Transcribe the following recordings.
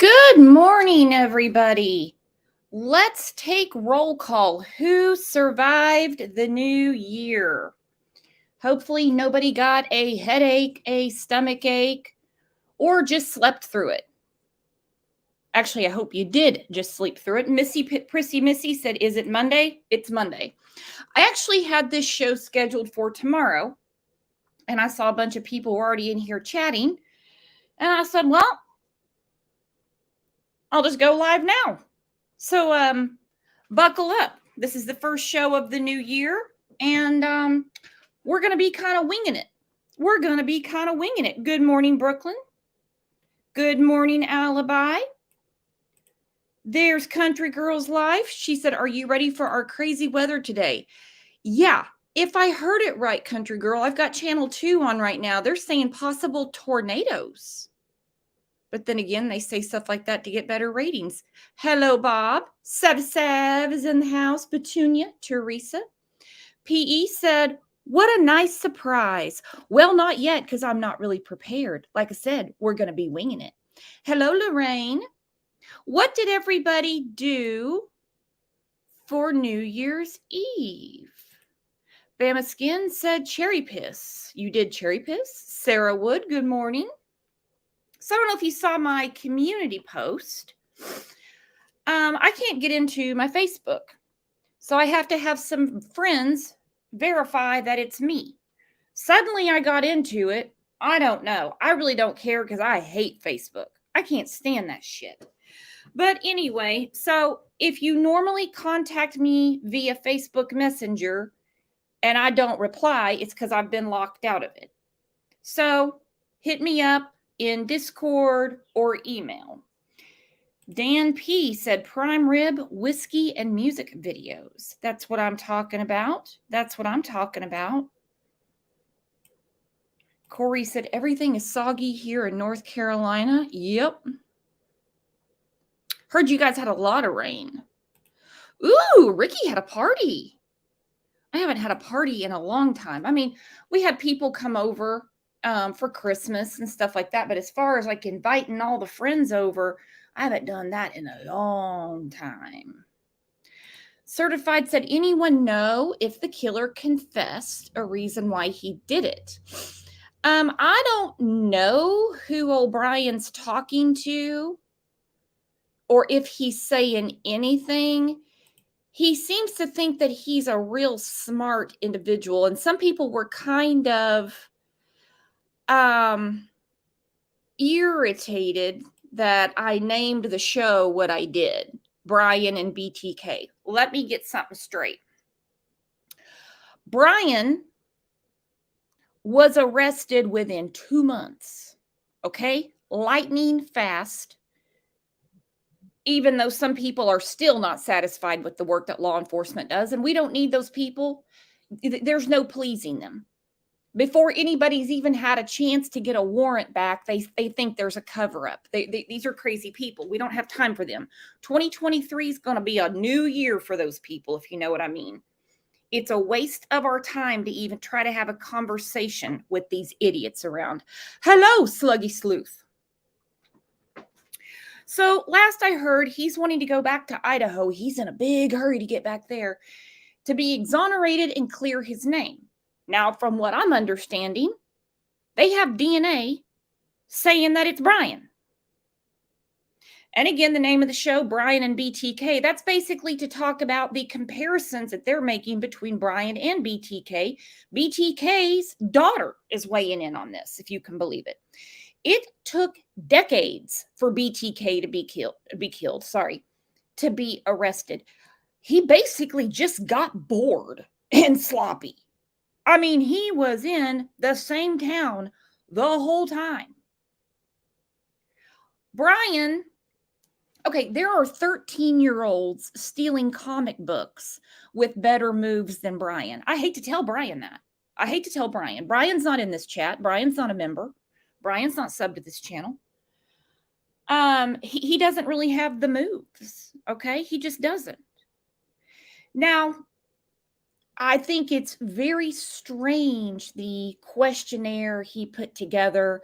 Good morning, everybody. Let's take roll call. Who survived the new year? Hopefully, nobody got a headache, a stomach ache, or just slept through it. Actually, I hope you did just sleep through it. Prissy Missy said, "Is it Monday?" It's Monday. I actually had this show scheduled for tomorrow, and I saw a bunch of people already in here chatting, and I said, "Well, I'll just go live now." So, buckle up. This is the first show of the new year, and we're going to be kind of winging it. Good morning, Brooklyn. Good morning, Alibi. There's Country Girl's Life. She said, "Are you ready for our crazy weather today?" Yeah, if I heard it right, Country Girl, I've got channel 2 on right now. They're saying possible tornadoes. But then again, they say stuff like that to get better ratings. Hello, Bob. Sav is in the house. Petunia, Teresa. PE said, "What a nice surprise." Well, not yet, because I'm not really prepared. Like I said, we're going to be winging it. Hello, Lorraine. What did everybody do for New Year's Eve? Bama Skin said cherry piss. You did cherry piss? Sarah Wood, good morning. So I don't know if you saw my community post. I can't get into my Facebook. So I have to have some friends verify that it's me. Suddenly I got into it. I don't know. I really don't care because I hate Facebook. I can't stand that shit. But anyway, so if you normally contact me via Facebook Messenger and I don't reply, it's because I've been locked out of it. So hit me up in Discord or email. Dan P said prime rib, whiskey, and music videos. That's what I'm talking about. Corey said everything is soggy here in North Carolina. Yep. Heard you guys had a lot of rain. Ooh, Ricky had a party. I haven't had a party in a long time. I mean, we had people come over for Christmas and stuff like that. But as far as like inviting all the friends over, I haven't done that in a long time. Certified said, anyone know if the killer confessed a reason why he did it? I don't know who O'Brien's talking to or if he's saying anything. He seems to think that he's a real smart individual. And some people were kind of irritated that I named the show what I did, Bryan and BTK. Let me get something straight. Bryan was arrested within 2 months. Okay? Lightning fast. Even though some people are still not satisfied with the work that law enforcement does, and we don't need those people. There's no pleasing them. Before anybody's even had a chance to get a warrant back, they think there's a cover-up. These are crazy people. We don't have time for them. 2023 is going to be a new year for those people, if you know what I mean. It's a waste of our time to even try to have a conversation with these idiots around. Hello, Sluggy Sleuth. So last I heard, he's wanting to go back to Idaho. He's in a big hurry to get back there to be exonerated and clear his name. Now, from what I'm understanding, they have DNA saying that it's Bryan. And again, the name of the show, Bryan and BTK, that's basically to talk about the comparisons that they're making between Bryan and BTK. BTK's daughter is weighing in on this, if you can believe it. It took decades for BTK to be arrested. He basically just got bored and sloppy. I mean, he was in the same town the whole time. Bryan, okay, there are 13-year-olds stealing comic books with better moves than Bryan. I hate to tell Bryan that. Bryan's not in this chat. Bryan's not a member. Bryan's not subbed to this channel. He doesn't really have the moves, okay? He just doesn't. Now, I think it's very strange, the questionnaire he put together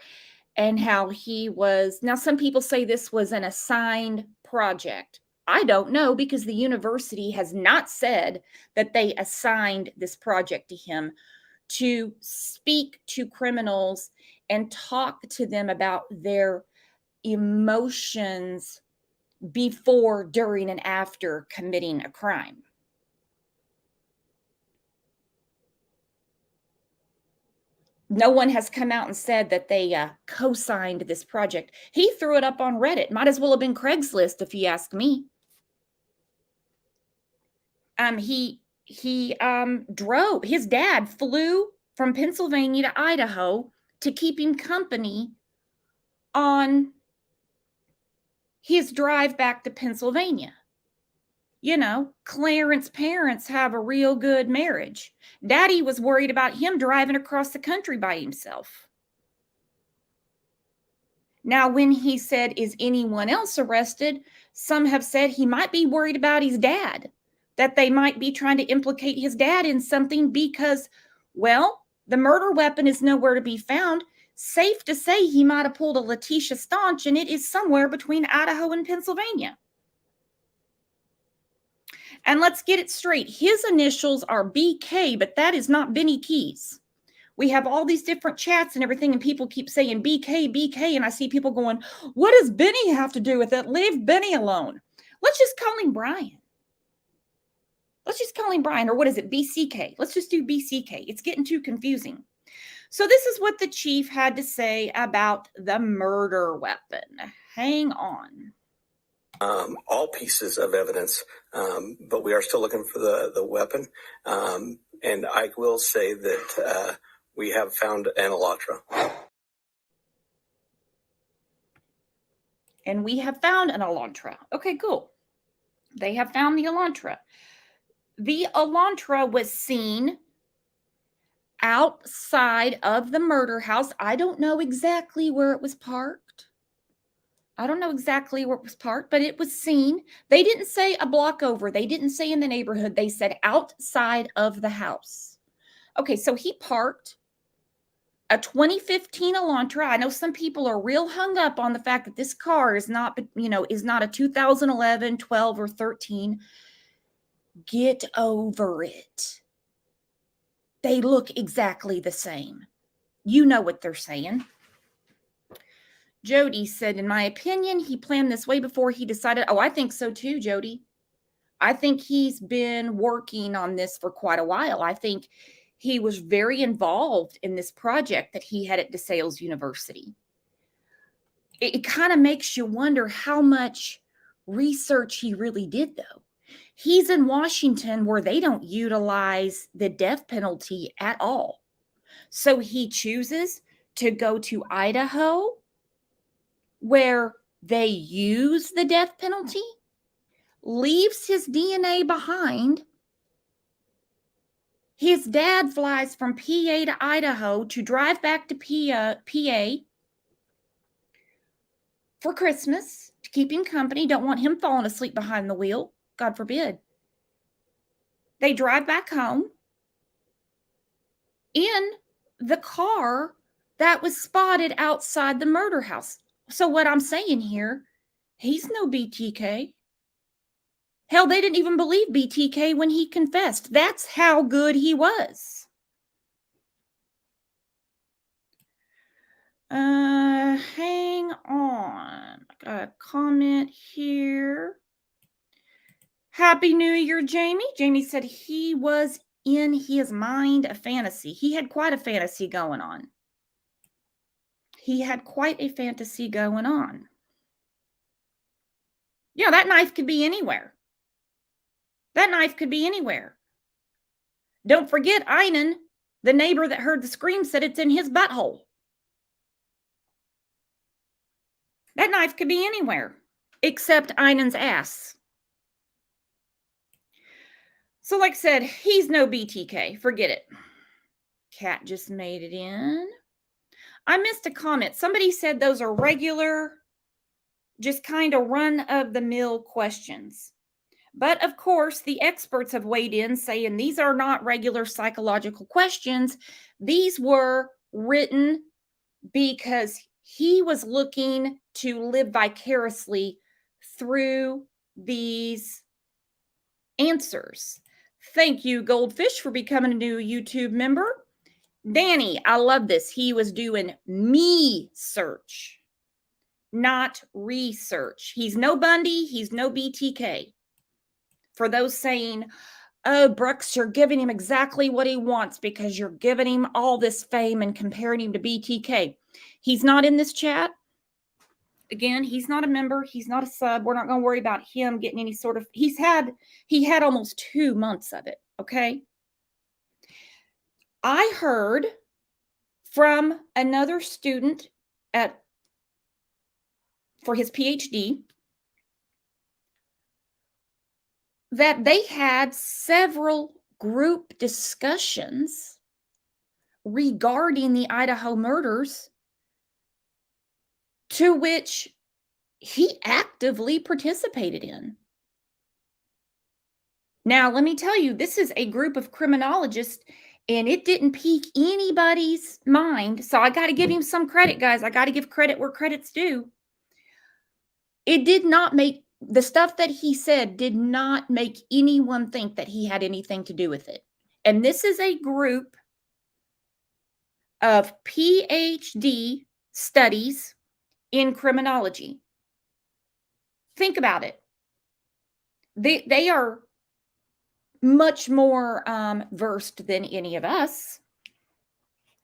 and how he was. Now, some people say this was an assigned project. I don't know, because the university has not said that they assigned this project to him to speak to criminals and talk to them about their emotions before, during, and after committing a crime. No one has come out and said that they co-signed this project. He threw it up on Reddit. Might as well have been Craigslist, if you ask me. He drove. His dad flew from Pennsylvania to Idaho to keep him company on his drive back to Pennsylvania. You know, Clarence parents have a real good marriage. Daddy was worried about him driving across the country by himself. Now, when he said, is anyone else arrested? Some have said he might be worried about his dad, that they might be trying to implicate his dad in something because, well, the murder weapon is nowhere to be found. Safe to say he might have pulled a Letitia Staunch, and it is somewhere between Idaho and Pennsylvania. And let's get it straight. His initials are BK, but that is not Benny Keys. We have all these different chats and everything, and people keep saying BK, BK, and I see people going, what does Benny have to do with it? Leave Benny alone. Let's just call him Brian. Let's just call him Brian, or what is it, BCK? Let's just do BCK. It's getting too confusing. So this is what the chief had to say about the murder weapon. Hang on. All pieces of evidence, but we are still looking for the weapon. And I will say that we have found an Elantra. And we have found an Elantra. Okay, cool. They have found the Elantra. The Elantra was seen outside of the murder house. I don't know exactly where it was parked. I don't know exactly where it was parked, but it was seen. They didn't say a block over. They didn't say in the neighborhood. They said outside of the house. Okay, so he parked a 2015 Elantra. I know some people are real hung up on the fact that this car is not, is not a 2011, 12, or 13. Get over it. They look exactly the same. You know what they're saying. Jody said, in my opinion, he planned this way before he decided. Oh, I think so too, Jody. I think he's been working on this for quite a while. I think he was very involved in this project that he had at DeSales University. It kind of makes you wonder how much research he really did, though. He's in Washington, where they don't utilize the death penalty at all. So he chooses to go to Idaho, where they use the death penalty, leaves his DNA behind. His dad flies from PA to Idaho to drive back to PA for Christmas to keep him company. Don't want him falling asleep behind the wheel. God forbid. They drive back home in the car that was spotted outside the murder house. So what I'm saying here, he's no BTK. Hell, they didn't even believe BTK when he confessed. That's how good he was. Hang on. I got a comment here. Happy New Year, Jamie. Jamie said he was in his mind a fantasy. He had quite a fantasy going on. He had quite a fantasy going on. Yeah, that knife could be anywhere. That knife could be anywhere. Don't forget, Einan, the neighbor that heard the scream, said it's in his butthole. That knife could be anywhere except Einan's ass. So like I said, he's no BTK. Forget it. Cat just made it in. I missed a comment. Somebody said those are regular, just kind of run-of-the-mill questions. But of course, the experts have weighed in saying these are not regular psychological questions. These were written because He was looking to live vicariously through these answers. Thank you, Goldfish, for becoming a new YouTube member. Danny, I love this. He was doing me search, not research. He's no Bundy. He's no BTK. For those saying, oh, Brooks, you're giving him exactly what he wants because you're giving him all this fame and comparing him to BTK. He's not in this chat. Again, he's not a member. He's not a sub. We're not going to worry about him getting any sort of, he had almost 2 months of it. Okay. I heard from another student for his PhD that they had several group discussions regarding the Idaho murders to which he actively participated in. Now, let me tell you, this is a group of criminologists, and it didn't pique anybody's mind. So I got to give him some credit, guys. I got to give credit where credit's due. It did not make, the stuff that he said did not make anyone think that he had anything to do with it. And this is a group of PhD studies in criminology. Think about it. They are much more versed than any of us.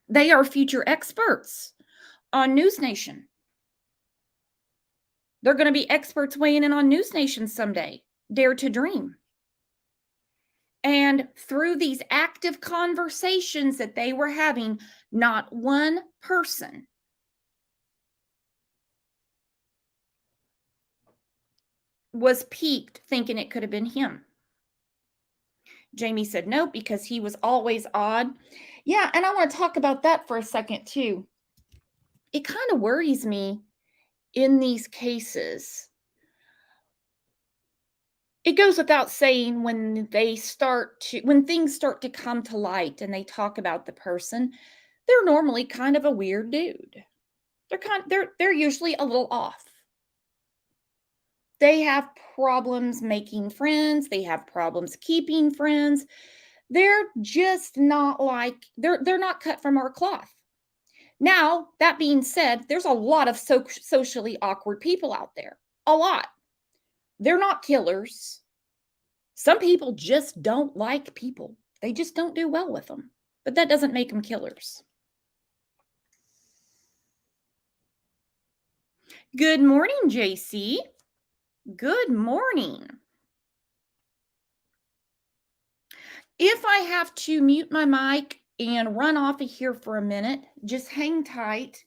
They are future experts on News Nation. They're going to be experts weighing in on News Nation someday. Dare to dream. And through these active conversations that they were having, not one person was piqued thinking it could have been him. Jamie said no, because he was always odd. Yeah, and I want to talk about that for a second too. It kind of worries me in these cases. It goes without saying when things start to come to light and they talk about the person, they're normally kind of a weird dude. They're usually a little off. They have problems making friends, they have problems keeping friends. They're just not like, they're not cut from our cloth. Now, that being said, there's a lot of socially awkward people out there. A lot. They're not killers. Some people just don't like people. They just don't do well with them. But that doesn't make them killers. Good morning, JC. Good morning. If I have to mute my mic and run off of here for a minute, just hang tight.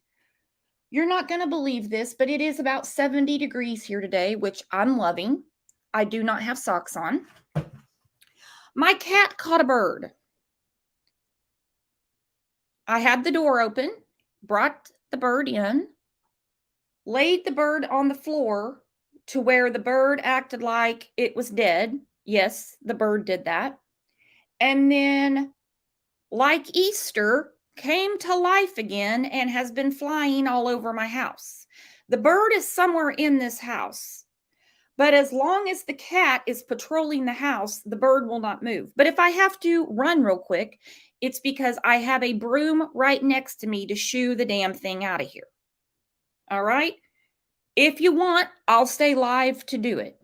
You're not going to believe this, but it is about 70 degrees here today, which I'm loving. I do not have socks on. My cat caught a bird. I had the door open, brought the bird in, laid the bird on the floor to where the bird acted like it was dead. Yes, the bird did that. And then, like Easter, came to life again and has been flying all over my house. The bird is somewhere in this house, but as long as the cat is patrolling the house, the bird will not move. But if I have to run real quick, it's because I have a broom right next to me to shoo the damn thing out of here. All right? If you want, I'll stay live to do it.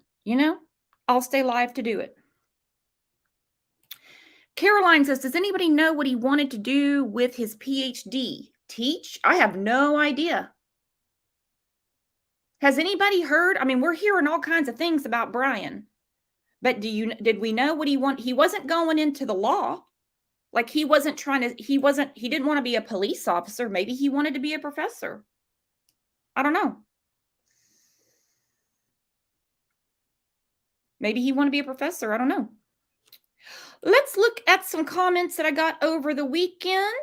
I'll stay live to do it. Caroline says, does anybody know what he wanted to do with his PhD? Teach? I have no idea. Has anybody heard? I mean, we're hearing all kinds of things about Bryan, but did we know what he wanted? He wasn't going into the law. Like he didn't want to be a police officer. Maybe he wanted to be a professor. I don't know. Maybe he wanted to be a professor. I don't know. Let's look at some comments that I got over the weekend,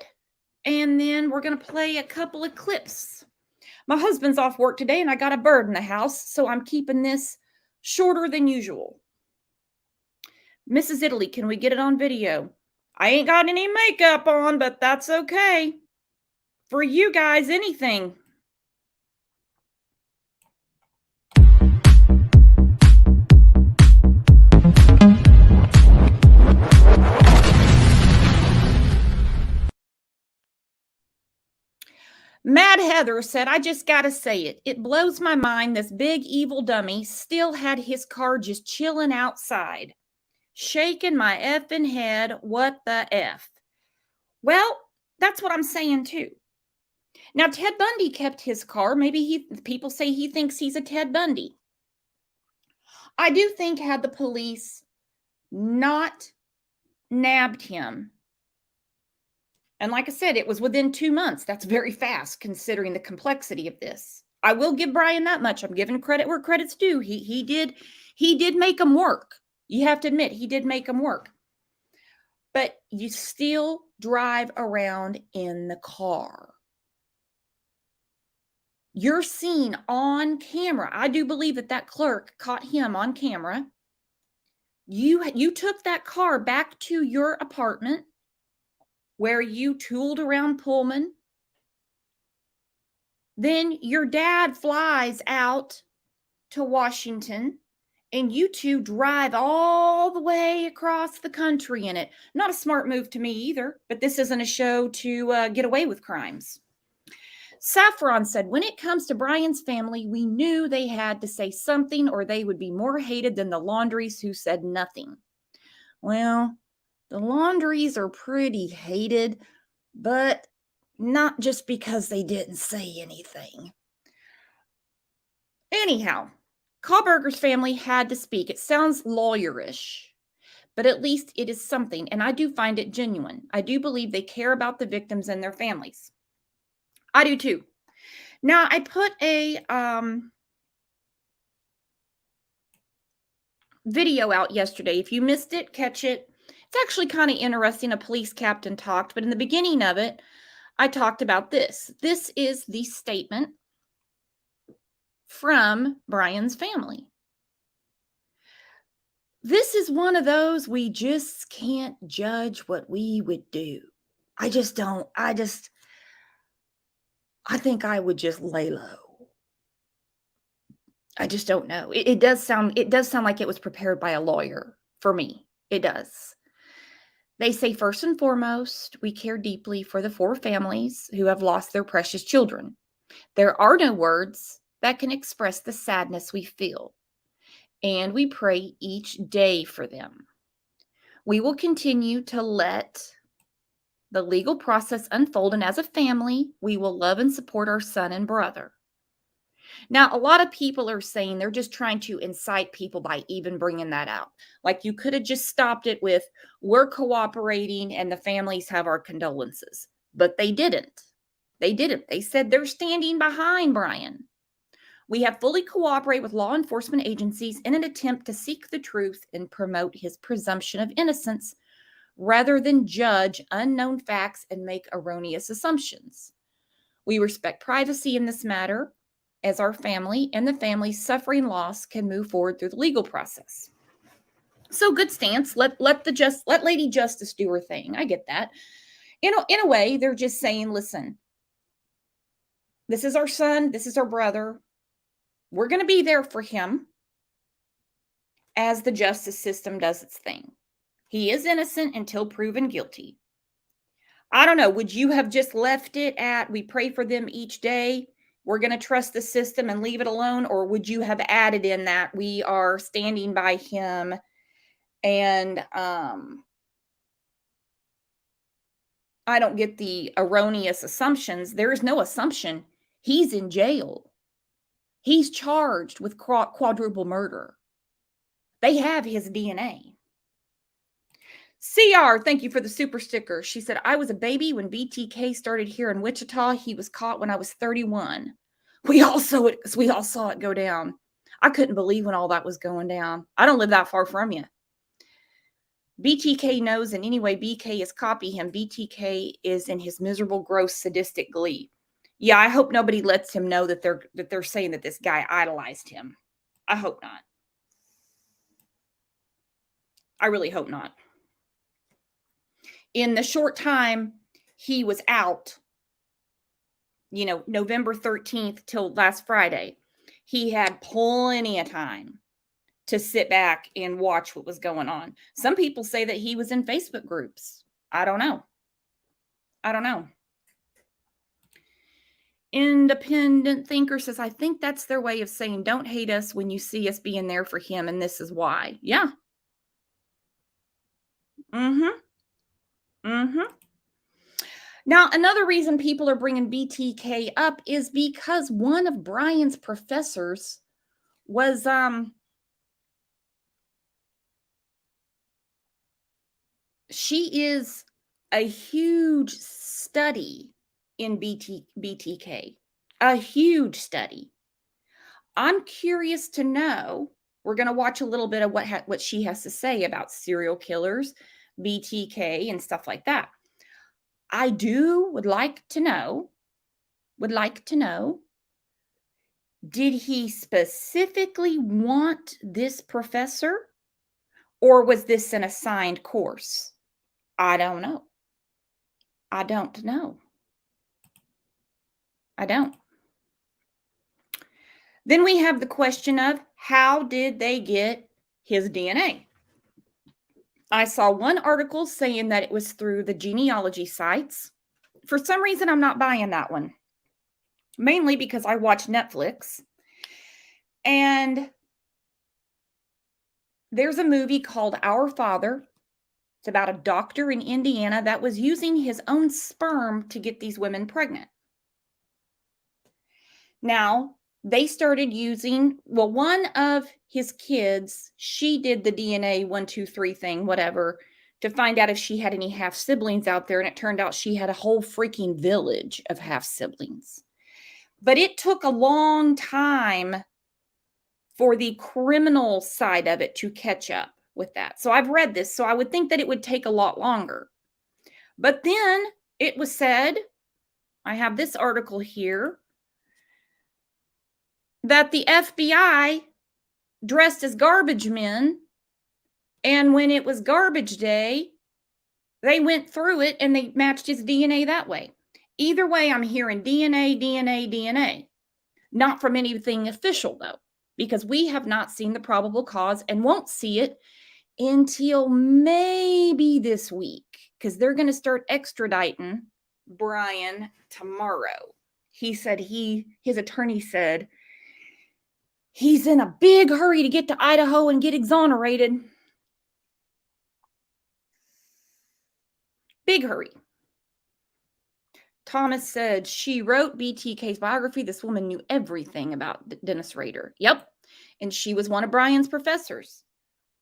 and then we're going to play a couple of clips. My husband's off work today, and I got a bird in the house, so I'm keeping this shorter than usual. Mrs. Italy, can we get it on video? I ain't got any makeup on, but that's okay. For you guys, anything. Mad Heather said, I just got to say it. It blows my mind this big evil dummy still had his car just chilling outside. Shaking my effing head. What the F? Well, that's what I'm saying too. Now, Ted Bundy kept his car. Maybe people say he thinks he's a Ted Bundy. I do think had the police not nabbed him, and like I said, it was within 2 months. That's very fast considering the complexity of this. I will give Brian that much. I'm giving credit where credit's due. He did make them work. You have to admit, he did make them work. But you still drive around in the car. You're seen on camera. I do believe that clerk caught him on camera. You took that car back to your apartment where you tooled around Pullman. Then your dad flies out to Washington and you two drive all the way across the country in it. Not a smart move to me either, but this isn't a show to get away with crimes. Saffron said, when it comes to Brian's family, we knew they had to say something or they would be more hated than the Laundries who said nothing. Well, the Laundries are pretty hated, but not just because they didn't say anything. Anyhow, Kahlberger's family had to speak. It sounds lawyerish, but at least it is something, and I do find it genuine. I do believe they care about the victims and their families. I do too. Now, I put a video out yesterday. If you missed it, catch it. It's actually kind of interesting. A police captain talked, but in the beginning of it, I talked about this. This is the statement from Brian's family. This is one of those we just can't judge what we would do. I just don't. I think I would just lay low. I just don't know. It does sound like it was prepared by a lawyer for me. It does. They say, first and foremost, we care deeply for the 4 families who have lost their precious children. There are no words that can express the sadness we feel, and we pray each day for them. We will continue to let the legal process unfold, and as a family, we will love and support our son and brother. Now, a lot of people are saying they're just trying to incite people by even bringing that out. Like you could have just stopped it with, we're cooperating and the families have our condolences. But they didn't. They didn't. They said they're standing behind Brian. We have fully cooperated with law enforcement agencies in an attempt to seek the truth and promote his presumption of innocence rather than judge unknown facts and make erroneous assumptions. We respect privacy in this matter, as our family and the family's suffering loss can move forward through the legal process. So good stance. Let Lady Justice do her thing. I get that. In a way, they're just saying, listen, this is our son, this is our brother. We're going to be there for him as the justice system does its thing. He is innocent until proven guilty. I don't know. Would you have just left it at, we pray for them each day, we're going to trust the system and leave it alone? Or would you have added in that we are standing by him and I don't get the erroneous assumptions. There is no assumption. He's in jail. He's charged with quadruple murder. They have his DNA. CR, thank you for the super sticker. She said, I was a baby when BTK started here in Wichita. He was caught when I was 31. We all saw it go down. I couldn't believe when all that was going down. I don't live that far from you. BTK knows, and anyway, BK is copy him. BTK is in his miserable, gross, sadistic glee. Yeah, I hope nobody lets him know that they're saying that this guy idolized him. I hope not. I really hope not. In the short time he was out, November 13th till last Friday, he had plenty of time to sit back and watch what was going on. Some people say that he was in Facebook groups. I don't know. Independent thinker says, I think that's their way of saying, don't hate us when you see us being there for him, and this is why. Yeah. Mm-hmm. Mm-hmm. Now, another reason people are bringing BTK up is because one of Brian's professors was she is a huge study in BTK, a huge study. I'm curious to know. We're going to watch a little bit of what she has to say about serial killers, BTK, and stuff like that. I would like to know. Did he specifically want this professor, or was this an assigned course? I don't know. I don't know. I don't. Then we have the question of how did they get his DNA? I saw one article saying that it was through the genealogy sites. For some reason, I'm not buying that one, mainly because I watch Netflix. And there's a movie called Our Father. It's about a doctor in Indiana that was using his own sperm to get these women pregnant. Now, they started using, well, one of his kids, she did the DNA 1, 2, 3 thing, whatever, to find out if she had any half siblings out there. And it turned out she had a whole freaking village of half siblings. But it took a long time for the criminal side of it to catch up with that. So I've read this, so I would think that it would take a lot longer. But then it was said, I have this article here, that the FBI dressed as garbage men, and when it was garbage day, they went through it and they matched his DNA that way. Either way, I'm hearing DNA. Not from anything official, though, because we have not seen the probable cause and won't see it until maybe this week, because they're going to start extraditing Brian tomorrow. He said his attorney said he's in a big hurry to get to Idaho and get exonerated. Big hurry. Thomas said she wrote BTK's biography. This woman knew everything about Dennis Rader. Yep. And she was one of Brian's professors.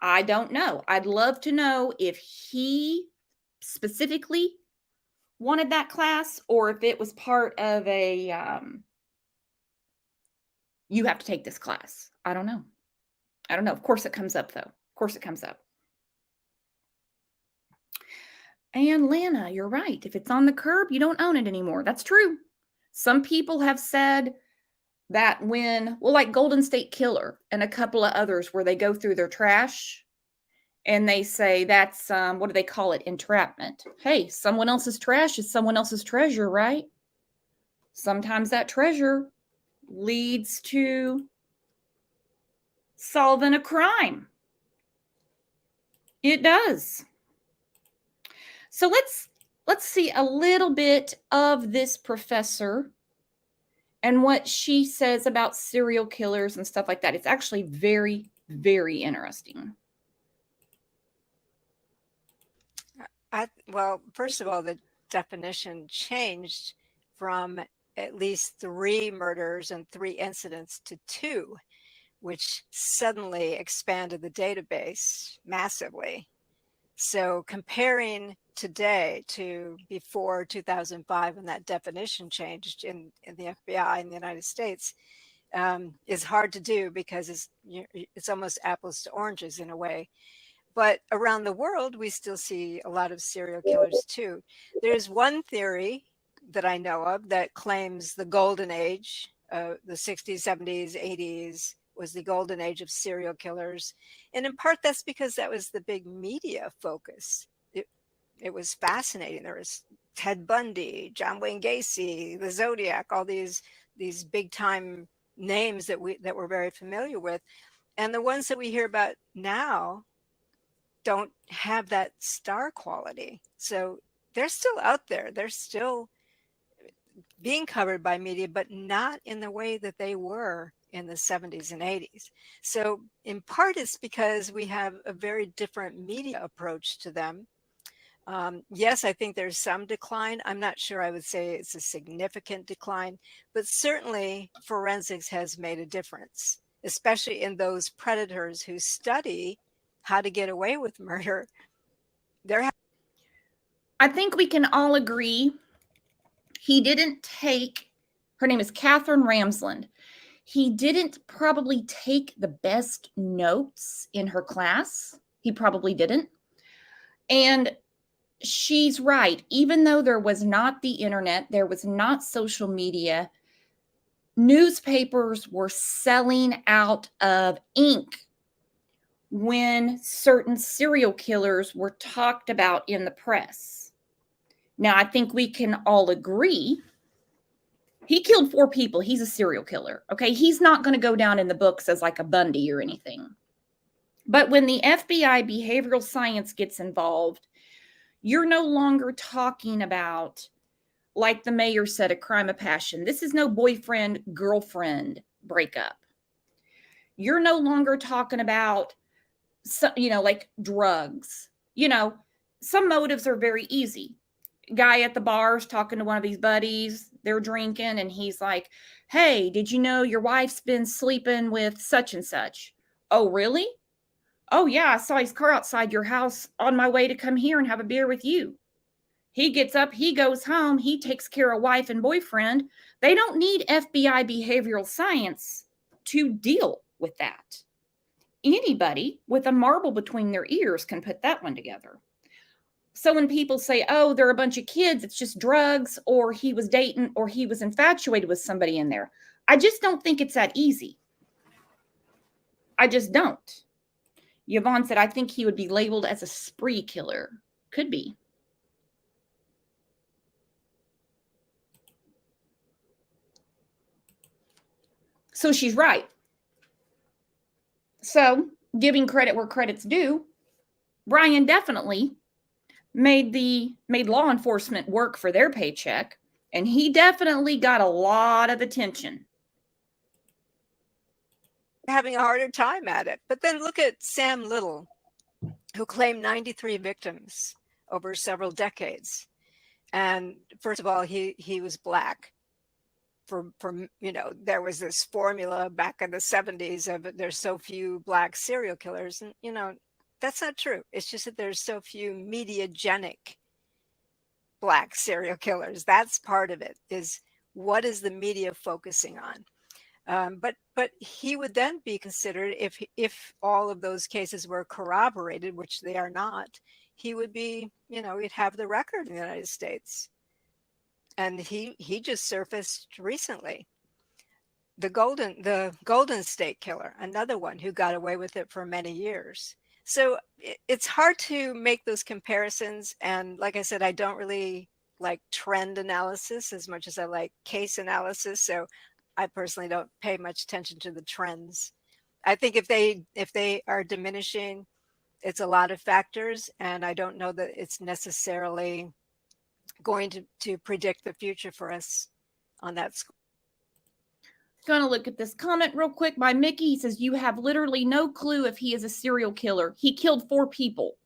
I don't know. I'd love to know if he specifically wanted that class or if it was part of a, you have to take this class. I don't know. Of course it comes up, though. Of course it comes up. And Lana, you're right. If it's on the curb, you don't own it anymore. That's true. Some people have said that when, well, like Golden State Killer and a couple of others where they go through their trash and they say that's, what do they call it? Entrapment. Hey, someone else's trash is someone else's treasure, right? Sometimes that treasure leads to solving a crime. It does. So let's see a little bit of this professor and what she says about serial killers and stuff like that. It's actually very, very interesting. Well, first of all, the definition changed from at least 3 murders and 3 incidents to 2, which suddenly expanded the database massively. So comparing today to before 2005, when that definition changed in the FBI in the United States, is hard to do because it's almost apples to oranges in a way. But around the world, we still see a lot of serial killers too. There's one theory that I know of that claims the golden age, the 60s, 70s, 80s was the golden age of serial killers. And in part, that's because that was the big media focus. It was fascinating. There was Ted Bundy, John Wayne Gacy, the Zodiac, all these big time names that we're very familiar with. And the ones that we hear about now don't have that star quality. So they're still out there. They're still being covered by media, but not in the way that they were in the 70s and 80s. So in part, it's because we have a very different media approach to them. Yes, I think there's some decline. I'm not sure I would say it's a significant decline, but certainly forensics has made a difference, especially in those predators who study how to get away with murder. I think we can all agree he didn't take, her name is Catherine Ramsland. He didn't probably take the best notes in her class. He probably didn't. And she's right. Even though there was not the internet, there was not social media, newspapers were selling out of ink when certain serial killers were talked about in the press. Now, I think we can all agree he killed 4 people. He's a serial killer. Okay. He's not going to go down in the books as like a Bundy or anything. But when the FBI behavioral science gets involved, you're no longer talking about, like the mayor said, a crime of passion. This is no boyfriend girlfriend breakup. You're no longer talking about, like drugs. Some motives are very easy. Guy at the bars talking to one of his buddies, they're drinking, and he's like, hey, did you know your wife's been sleeping with such and such? Oh, really? Oh, yeah, I saw his car outside your house on my way to come here and have a beer with you. He gets up, he goes home, he takes care of wife and boyfriend. They don't need FBI behavioral science to deal with that. Anybody with a marble between their ears can put that one together. So when people say, oh, they're a bunch of kids, it's just drugs, or he was dating, or he was infatuated with somebody in there, I just don't think it's that easy. I just don't. Yvonne said, I think he would be labeled as a spree killer. Could be. So she's right. So, giving credit where credit's due, Bryan definitely made law enforcement work for their paycheck, and he definitely got a lot of attention. Having a harder time at it. But then look at Sam Little, who claimed 93 victims over several decades. And first of all, he was Black. For there was this formula back in the 70s of there's so few Black serial killers, and that's not true. It's just that there's so few mediagenic Black serial killers. That's part of it, is what is the media focusing on. But he would then be considered, if all of those cases were corroborated, which they are not, he would be, he'd have the record in the United States. And he just surfaced recently. The Golden State Killer, another one who got away with it for many years. So it's hard to make those comparisons. And like I said, I don't really like trend analysis as much as I like case analysis. So I personally don't pay much attention to the trends. I think if they are diminishing, it's a lot of factors, and I don't know that it's necessarily going to predict the future for us on that score. Gonna look at this comment real quick by Mickey. He says, you have literally no clue if he is a serial killer. He killed 4 people.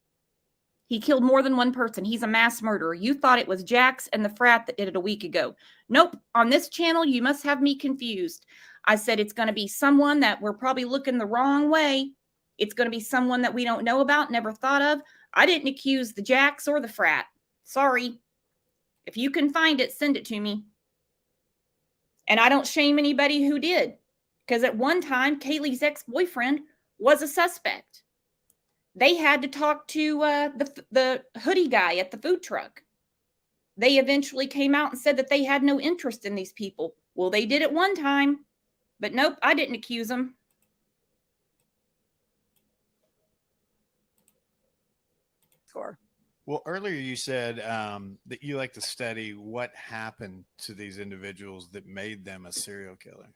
He killed more than one person. He's a mass murderer. You thought it was Jax and the frat that did it a week ago. Nope. On this channel, you must have me confused. I said it's going to be someone that we're probably looking the wrong way. It's going to be someone that we don't know about, never thought of. I didn't accuse the Jax or the frat. Sorry. If you can find it, send it to me. And I don't shame anybody who did, because at one time, Kaylee's ex-boyfriend was a suspect. They had to talk to the hoodie guy at the food truck. They eventually came out and said that they had no interest in these people. Well, they did at one time, but nope, I didn't accuse them. Score. Well, earlier you said that you like to study what happened to these individuals that made them a serial killer.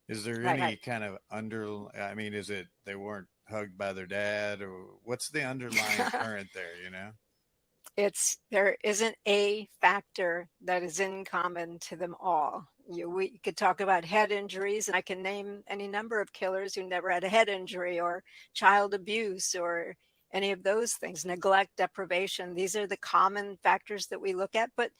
Is there any kind of is it they weren't hugged by their dad, or what's the underlying current there, There isn't a factor that is in common to them all. We could talk about head injuries, and I can name any number of killers who never had a head injury, or child abuse, or any of those things, neglect, deprivation. These are the common factors that we look at, but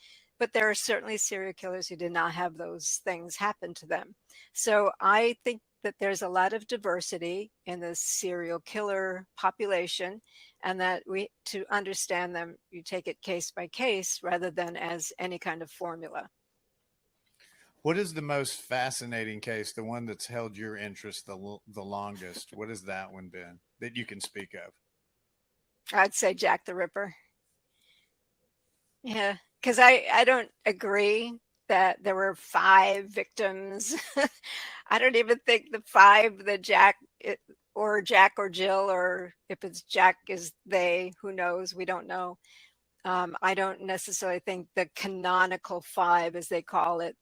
there are certainly serial killers who did not have those things happen to them. So I think that there's a lot of diversity in the serial killer population, and that to understand them, you take it case by case rather than as any kind of formula. What is the most fascinating case, the one that's held your interest the longest? What has that one been that you can speak of? I'd say Jack the Ripper. Yeah, because I don't agree that there were 5 victims. I don't even think the 5 that Jack or Jill, or if it's Jack is they, who knows? We don't know. I don't necessarily think the canonical 5, as they call it,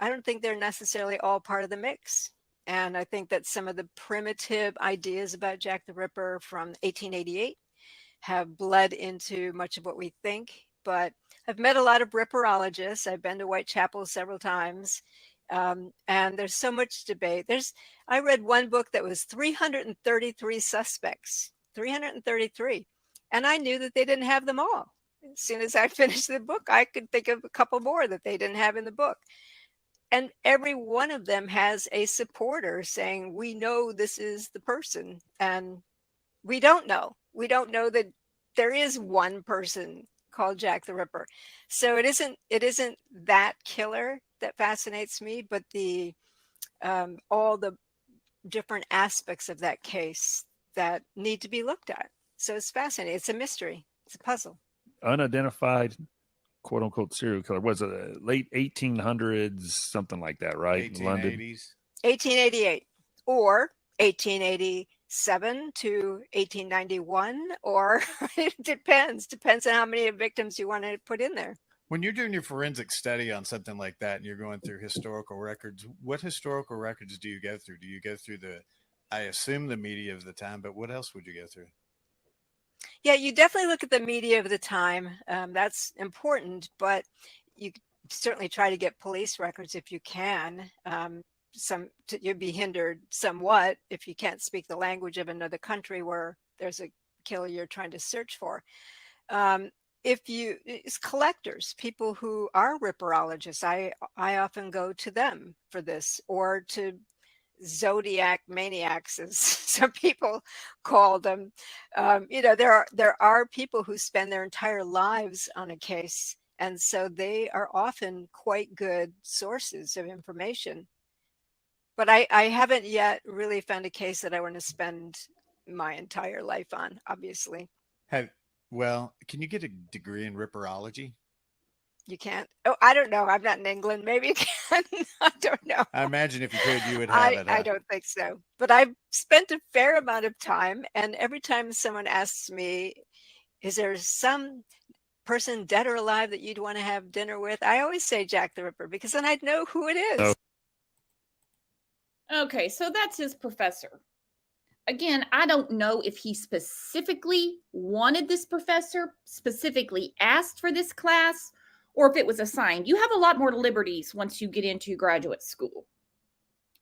I don't think they're necessarily all part of the mix. And I think that some of the primitive ideas about Jack the Ripper from 1888 have bled into much of what we think. But I've met a lot of ripperologists. I've been to Whitechapel several times. And there's so much debate. I read one book that was 333 suspects, 333. And I knew that they didn't have them all. As soon as I finished the book, I could think of a couple more that they didn't have in the book. And every one of them has a supporter saying, we know this is the person. And we don't know. We don't know that there is one person called Jack the Ripper. So it isn't that killer that fascinates me, but all the different aspects of that case that need to be looked at. So it's fascinating. It's a mystery. It's a puzzle. Unidentified, quote unquote, serial killer. Was it late 1800s, something like that, right? 1880s. London. 1888 or 1887 to 1891, or it depends on how many victims you want to put in there. When you're doing your forensic study on something like that and you're going through historical records, what historical records do you go through? Do you go through I assume the media of the time, but what else would you go through? Yeah, you definitely look at the media of the time. That's important, but you certainly try to get police records if you can. You'd be hindered somewhat if you can't speak the language of another country where there's a killer you're trying to search for. It's collectors, people who are ripperologists. I often go to them for this, or to Zodiac maniacs, as some people call them. There are people who spend their entire lives on a case, and so they are often quite good sources of information. But I haven't yet really found a case that I want to spend my entire life on, obviously. Well, can you get a degree in ripperology? You can't. Oh, I don't know. I'm not in England. Maybe you can. I don't know. I imagine if you could, you would have it. Huh? I don't think so. But I've spent a fair amount of time, and every time someone asks me, is there some person dead or alive that you'd want to have dinner with, I always say Jack the Ripper, because then I'd know who it is. Okay, so that's his professor. Again, I don't know if he specifically wanted this professor, specifically asked for this class, or if it was assigned. You have a lot more liberties once you get into graduate school.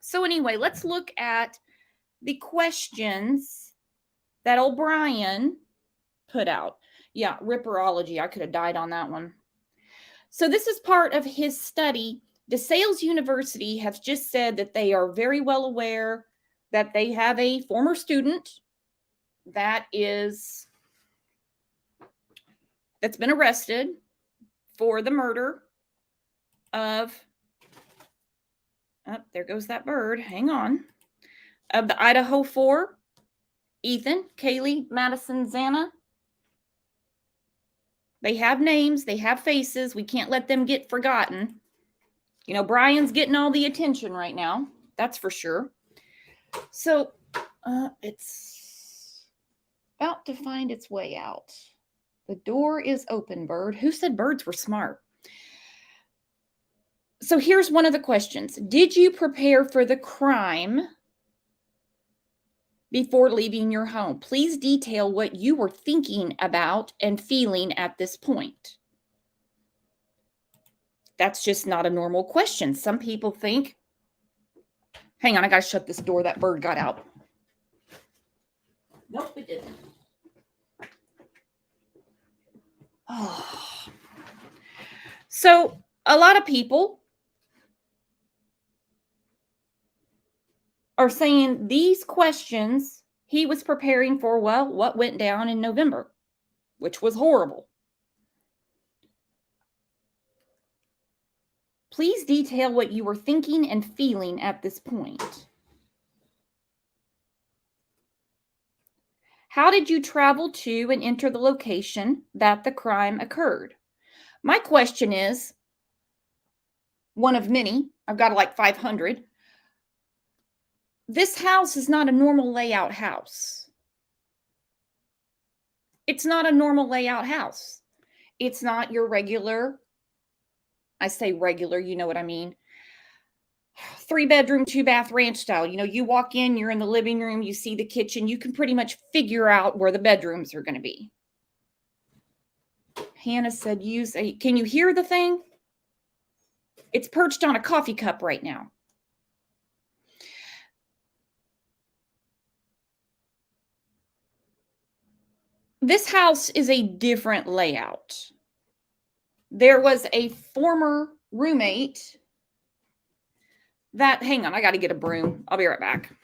So anyway, let's look at the questions that O'Brien put out. Yeah, ripperology. I could have died on that one. So this is part of his study. DeSales University has just said that they are very well aware that they have a former student that's been arrested for the murder of, there goes that bird, hang on, of the Idaho4, Ethan, Kaylee, Madison, Xana. They have names, they have faces. We can't let them get forgotten. You know, Brian's getting all the attention right now. That's for sure. So it's about to find its way out. The door is open, bird. Who said birds were smart? So here's one of the questions. Did you prepare for the crime before leaving your home? Please detail what you were thinking about and feeling at this point. That's just not a normal question. Some people think, hang on, I got to shut this door. That bird got out. Nope, it didn't. Oh. So a lot of people are saying these questions he was preparing for, well, what went down in November, which was horrible. Please detail what you were thinking and feeling at this point. How did you travel to and enter the location that the crime occurred? My question is one of many. I've got like 500. This house is not a normal layout house. It's not a normal layout house. It's not your regular, I say regular, you know what I mean, 3-bedroom, 2-bath ranch style. You know, you walk in, you're in the living room, you see the kitchen, you can pretty much figure out where the bedrooms are going to be. Hannah said, can you hear the thing? It's perched on a coffee cup right now. This house is a different layout. There was a former roommate that, hang on, I got to get a broom. I'll be right back.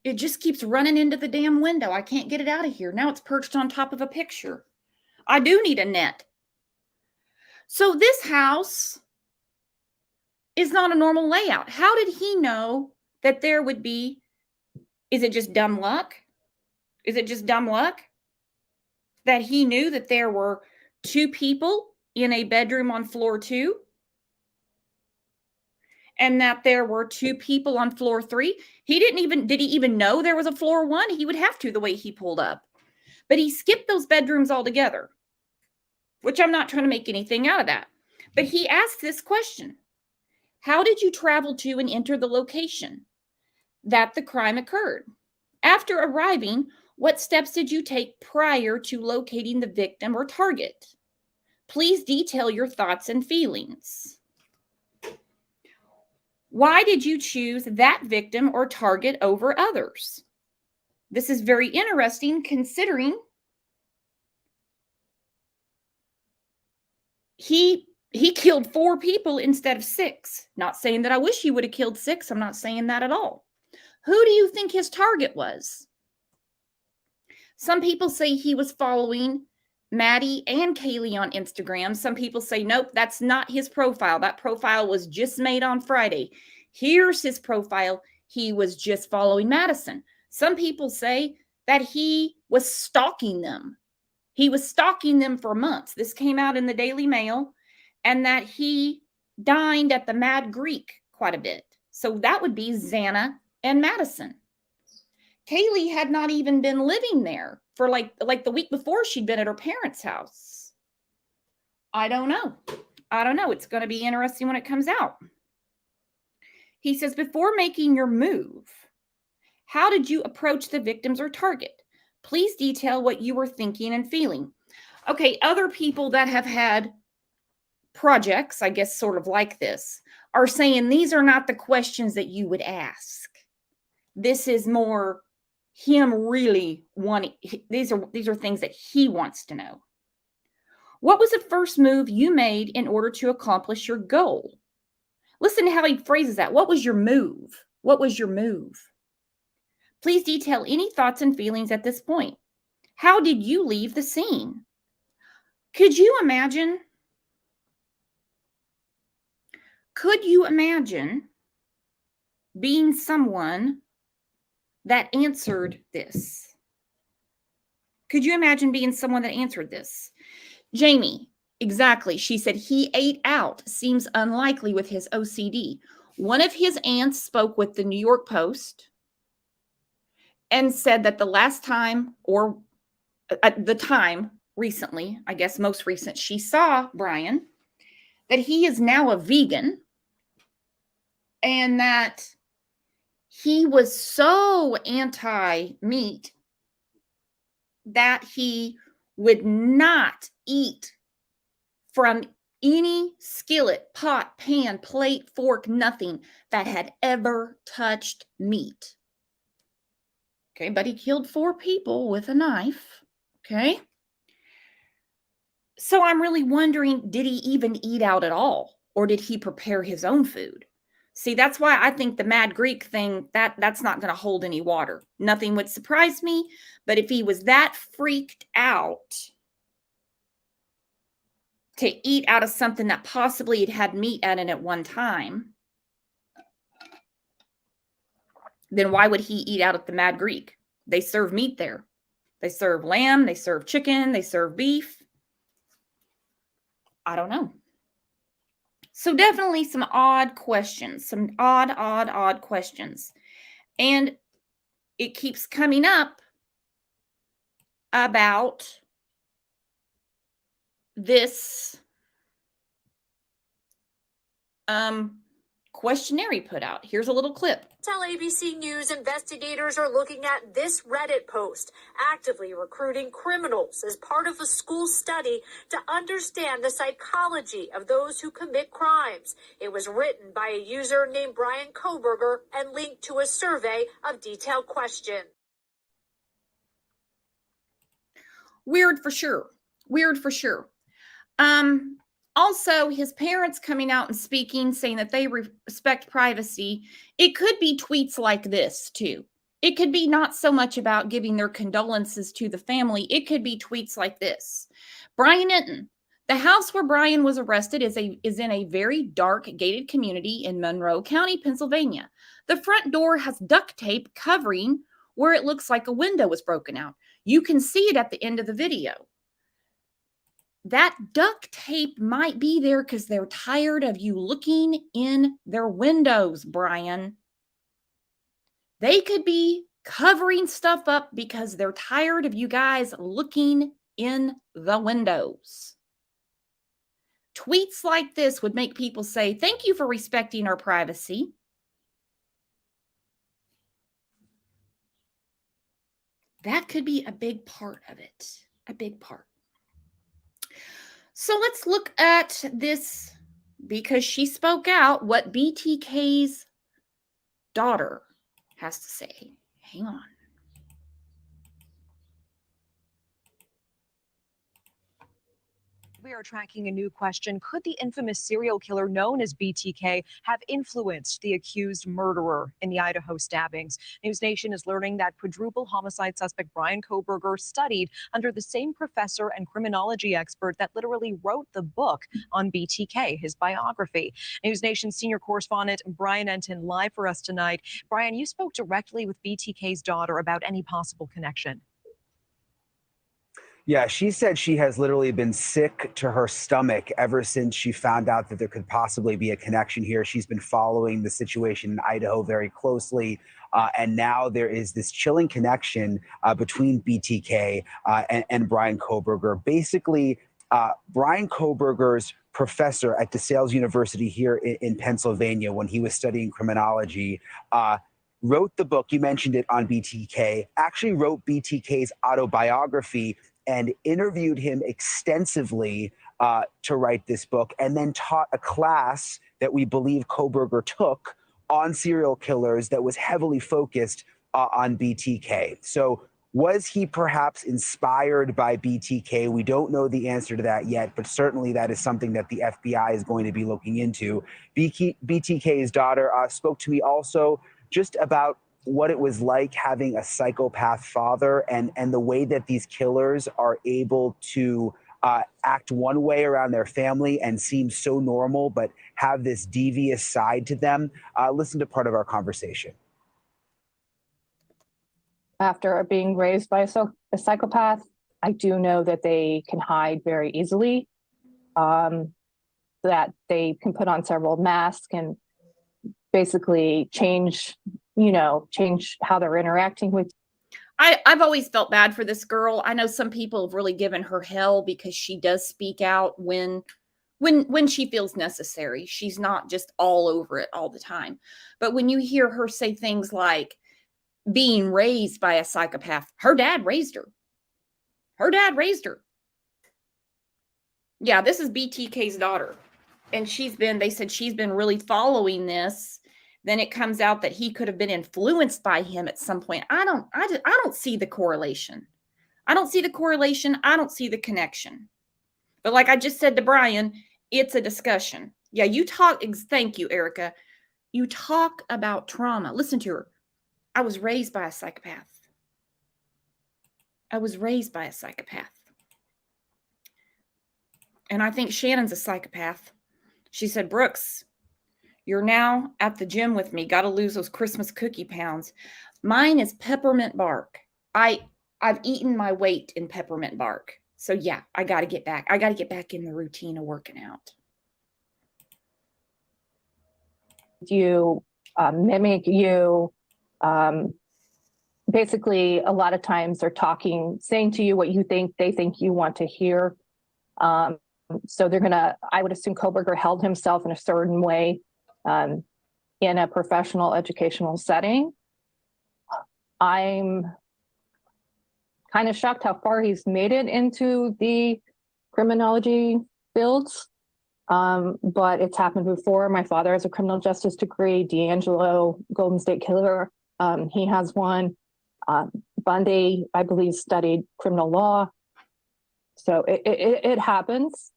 It just keeps running into the damn window. I can't get it out of here. Now it's perched on top of a picture. I do need a net. So this house is not a normal layout. How did he know that there would be, is it just dumb luck? Is it just dumb luck that he knew that there were 2 people in a bedroom on floor 2? And that there were 2 people on floor 3. Did he even know there was a floor 1? He would have to, the way he pulled up. But he skipped those bedrooms altogether, which I'm not trying to make anything out of that. But he asked this question: how did you travel to and enter the location that the crime occurred? After arriving, what steps did you take prior to locating the victim or target? Please detail your thoughts and feelings. Why did you choose that victim or target over others? This is very interesting considering he killed 4 people instead of 6. Not saying that I wish he would have killed 6. I'm not saying that at all. Who do you think his target was? Some people say he was following Maddie and Kaylee on Instagram. Some people say, nope, that's not his profile. That profile was just made on Friday. Here's his profile. He was just following Madison. Some people say that he was stalking them. He was stalking them for months. This came out in the Daily Mail, and that he dined at the Mad Greek quite a bit. So that would be Xana and Madison. Kaylee had not even been living there for like the week before. She'd been at her parents' house. I don't know. It's going to be interesting when it comes out. He says, before making your move, how did you approach the victims or target? Please detail what you were thinking and feeling. Okay, other people that have had projects, I guess, sort of like this, are saying these are not the questions that you would ask. This is more him really wanting, these are things that he wants to know. What was the first move you made in order to accomplish your goal? Listen to how he phrases that. What was your move? What was your move? Please detail any thoughts and feelings at this point. How did you leave the scene? Could you imagine? Could you imagine being someone that answered this? Could you imagine being someone that answered this? Jamie, exactly. She said he ate out. Seems unlikely with his OCD. One of his aunts spoke with the New York Post and said that the last time, or at the time recently, I guess most recent, she saw Bryan, that he is now a vegan and that he was so anti-meat that he would not eat from any skillet, pot, pan, plate, fork, nothing that had ever touched meat. Okay, but he killed 4 people with a knife. Okay. So I'm really wondering, did he even eat out at all? Or did he prepare his own food? See, that's why I think the Mad Greek thing, that's not going to hold any water. Nothing would surprise me, but if he was that freaked out to eat out of something that possibly had meat at it at one time, then why would he eat out at the Mad Greek? They serve meat there. They serve lamb, they serve chicken, they serve beef. I don't know. So definitely some odd questions, some odd questions. And it keeps coming up about this questionnaire he put out. Here's a little clip. Tell ABC News investigators are looking at this Reddit post, actively recruiting criminals as part of a school study to understand the psychology of those who commit crimes. It was written by a user named Bryan Kohberger and linked to a survey of detailed questions. Weird for sure. Weird for sure. Also, his parents coming out and speaking, saying that they respect privacy. It could be tweets like this, too. It could be not so much about giving their condolences to the family. It could be tweets like this. Bryan Enton, the house where Bryan was arrested is in a very dark gated community in Monroe County, Pennsylvania. The front door has duct tape covering where it looks like a window was broken out. You can see it at the end of the video. That duct tape might be there because they're tired of you looking in their windows, Bryan. They could be covering stuff up because they're tired of you guys looking in the windows. Tweets like this would make people say, thank you for respecting our privacy. That could be a big part of it, a big part. So let's look at this, because she spoke out, what BTK's daughter has to say. Hang on. We are tracking a new question. Could the infamous serial killer known as BTK have influenced the accused murderer in the Idaho stabbings? News Nation is learning that quadruple homicide suspect Bryan Kohberger studied under the same professor and criminology expert that literally wrote the book on BTK, his biography. News Nation senior correspondent Bryan Enton live for us tonight. Bryan, you spoke directly with BTK's daughter about any possible connection. Yeah, she said she has literally been sick to her stomach ever since she found out that there could possibly be a connection here. She's been following the situation in Idaho very closely. And now there is this chilling connection between BTK and Bryan Kohberger. Basically, Bryan Kohberger's professor at DeSales University here in Pennsylvania, when he was studying criminology, wrote the book, you mentioned it, on BTK, actually wrote BTK's autobiography and interviewed him extensively to write this book, and then taught a class that we believe Kohberger took on serial killers that was heavily focused on BTK. So was he perhaps inspired by BTK? We don't know the answer to that yet, but certainly that is something that the FBI is going to be looking into. BTK's daughter spoke to me also just about what it was like having a psychopath father, and the way that these killers are able to act one way around their family and seem so normal, but have this devious side to them. Listen to part of our conversation. After being raised by a psychopath, I do know that they can hide very easily, that they can put on several masks and basically change how they're interacting with. I've always felt bad for this girl. I know some people have really given her hell because she does speak out when she feels necessary. She's not just all over it all the time. But when you hear her say things like being raised by a psychopath, her dad raised her. Her dad raised her. Yeah, this is BTK's daughter. And they said she's been really following this. Then it comes out that he could have been influenced by him at some point. I don't see the correlation. I don't see the correlation. I don't see the connection. But like I just said to Brian, it's a discussion. Yeah, thank you, Erica. You talk about trauma. Listen to her. I was raised by a psychopath. I was raised by a psychopath. And I think Shannon's a psychopath. She said, Brooks, you're now at the gym with me. Got to lose those Christmas cookie pounds. Mine is peppermint bark. I've eaten my weight in peppermint bark. So yeah, I got to get back. I got to get back in the routine of working out. You mimic you. Basically, a lot of times they're saying to you what they think you want to hear. So I would assume Kohberger held himself in a certain way in a professional educational setting. I'm kind of shocked how far he's made it into the criminology fields. But it's happened before. My father has a criminal justice degree. D'Angelo, Golden State Killer, he has one. Bundy, I believe, studied criminal law. So it happens.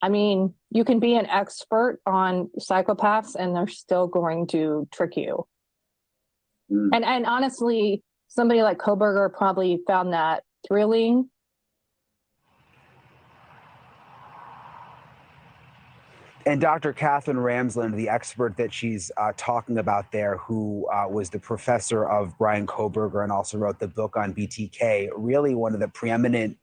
I mean, you can be an expert on psychopaths and they're still going to trick you. And honestly, somebody like Kohberger probably found that thrilling. And Dr. Catherine Ramsland, the expert that she's talking about there, who was the professor of Bryan Kohberger and also wrote the book on BTK, really one of the preeminent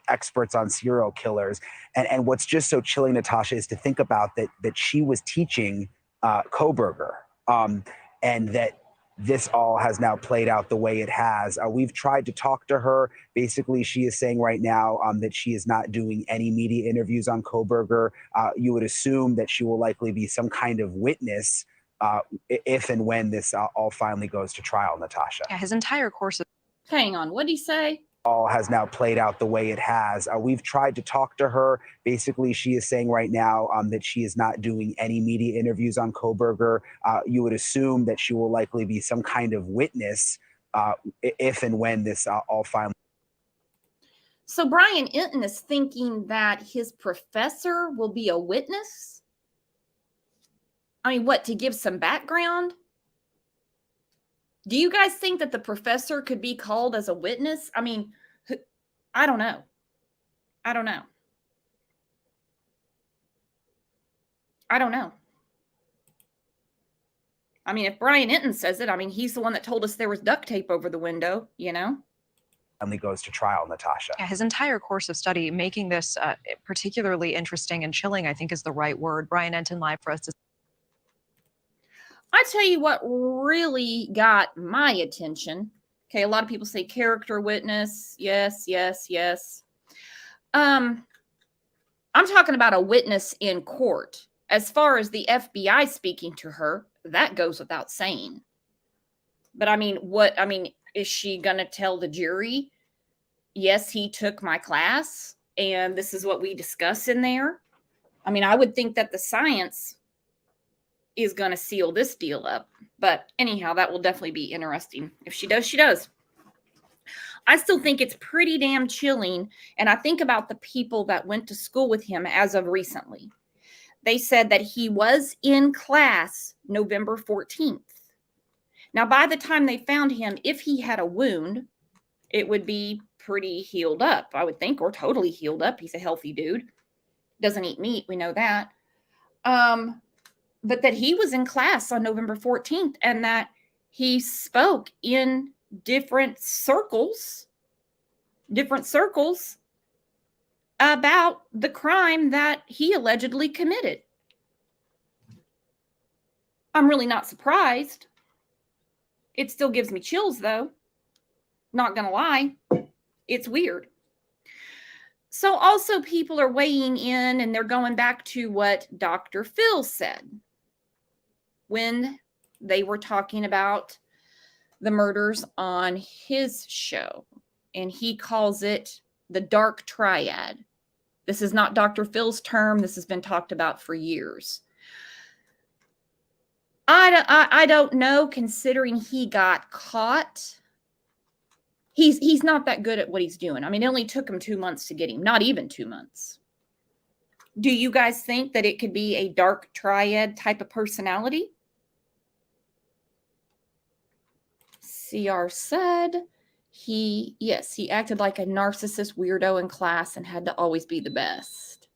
experts on serial killers. And what's just so chilling, Natasha, is to think about that she was teaching Kohberger, and that this all has now played out the way it has. We've tried to talk to her. Basically, she is saying right now that she is not doing any media interviews on Kohberger. You would assume that she will likely be some kind of witness if and when this all finally goes to trial, Natasha. Yeah, his entire course of... Hang on, what did he say? All has now played out the way it has. We've tried to talk to her. Basically, she is saying right now that she is not doing any media interviews on Kohberger. You would assume that she will likely be some kind of witness if and when this all finally... So Brian Enton is thinking that his professor will be a witness? I mean, what, to give some background? Do you guys think that the professor could be called as a witness? I mean, I don't know. I don't know. I don't know. I mean, if Brian Enton says it, I mean, he's the one that told us there was duct tape over the window, you know? Finally goes to trial, Natasha. Yeah, his entire course of study, making this particularly interesting and chilling, I think is the right word. Brian Enton live for us to... I tell you what really got my attention. Okay, a lot of people say character witness. Yes, yes, yes. I'm talking about a witness in court. As far as the FBI speaking to her, that goes without saying. But I mean, is she going to tell the jury, yes, he took my class and this is what we discuss in there? I mean, I would think that the science is going to seal this deal up. But anyhow, that will definitely be interesting. If she does, she does. I still think it's pretty damn chilling. And I think about the people that went to school with him as of recently. They said that he was in class November 14th. Now, by the time they found him, if he had a wound, it would be pretty healed up, I would think, or totally healed up. He's a healthy dude. Doesn't eat meat. We know that. But that he was in class on November 14th and that he spoke in different circles different circles about the crime that he allegedly committed. I'm really not surprised. It still gives me chills, though. Not gonna lie. It's weird. So also people are weighing in and they're going back to what Dr. Phil said when they were talking about the murders on his show. And he calls it the dark triad. This is not Dr. Phil's term. This has been talked about for years. I don't know, considering he got caught. He's not that good at what he's doing. I mean, it only took him 2 months to get him, not even 2 months. Do you guys think that it could be a dark triad type of personality? CR said he acted like a narcissist weirdo in class and had to always be the best.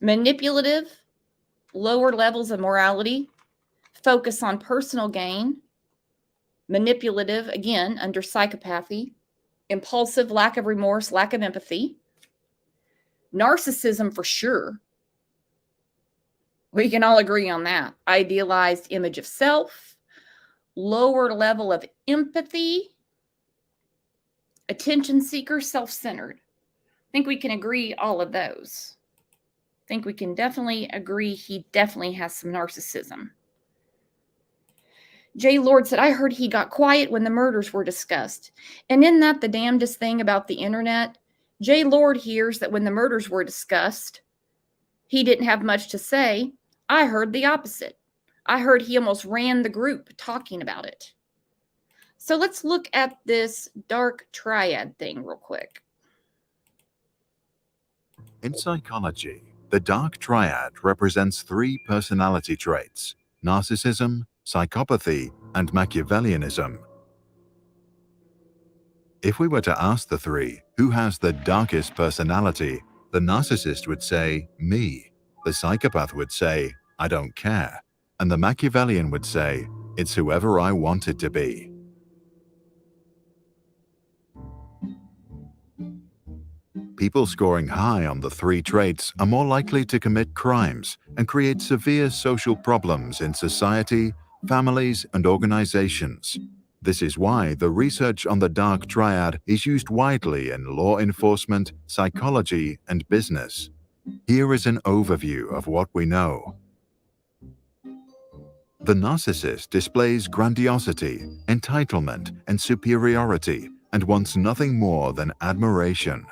Manipulative, lower levels of morality, focus on personal gain, manipulative, again, under psychopathy, impulsive, lack of remorse, lack of empathy, narcissism for sure. We can all agree on that. Idealized image of self, lower level of empathy, attention seeker, self-centered. I think we can agree all of those. I think we can definitely agree he definitely has some narcissism. Jay Lord said, I heard he got quiet when the murders were discussed. And isn't that the damnedest thing about the internet? Jay Lord hears that when the murders were discussed, he didn't have much to say. I heard the opposite. I heard he almost ran the group talking about it. So let's look at this dark triad thing real quick. In psychology, the dark triad represents 3 personality traits: narcissism, psychopathy, and Machiavellianism. If we were to ask the 3 who has the darkest personality, the narcissist would say, me. The psychopath would say, I don't care. And the Machiavellian would say, it's whoever I want it to be. People scoring high on the 3 traits are more likely to commit crimes and create severe social problems in society, families, and organizations. This is why the research on the dark triad is used widely in law enforcement, psychology, and business. Here is an overview of what we know. The narcissist displays grandiosity, entitlement, and superiority, and wants nothing more than admiration.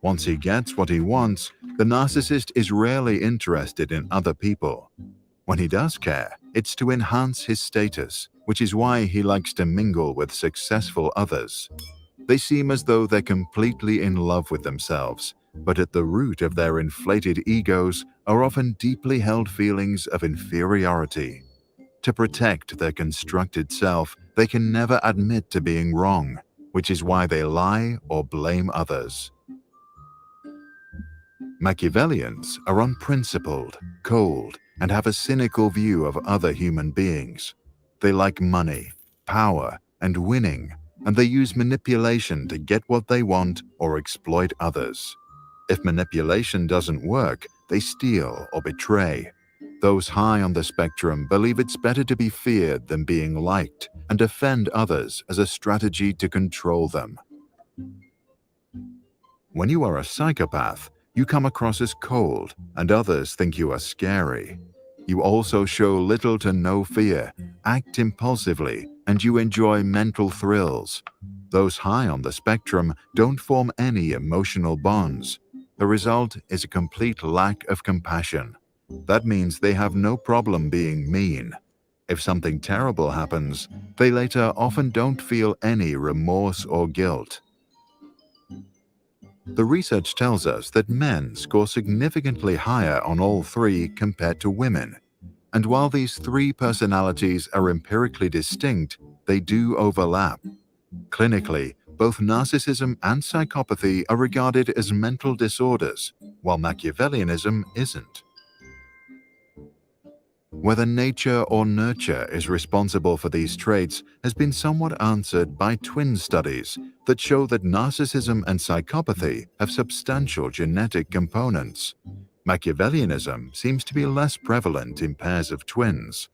Once he gets what he wants, the narcissist is rarely interested in other people. When he does care, it's to enhance his status, which is why he likes to mingle with successful others. They seem as though they're completely in love with themselves, but at the root of their inflated egos are often deeply held feelings of inferiority. To protect their constructed self, they can never admit to being wrong, which is why they lie or blame others. Machiavellians are unprincipled, cold, and have a cynical view of other human beings. They like money, power, and winning, and they use manipulation to get what they want or exploit others. If manipulation doesn't work, they steal or betray. Those high on the spectrum believe it's better to be feared than being liked and defend others as a strategy to control them. When you are a psychopath, you come across as cold and others think you are scary. You also show little to no fear, act impulsively, and you enjoy mental thrills. Those high on the spectrum don't form any emotional bonds. The result is a complete lack of compassion. That means they have no problem being mean. If something terrible happens, they later often don't feel any remorse or guilt. The research tells us that men score significantly higher on all 3 compared to women. And while these 3 personalities are empirically distinct, they do overlap. Clinically, both narcissism and psychopathy are regarded as mental disorders, while Machiavellianism isn't. Whether nature or nurture is responsible for these traits has been somewhat answered by twin studies that show that narcissism and psychopathy have substantial genetic components. Machiavellianism seems to be less prevalent in pairs of twins.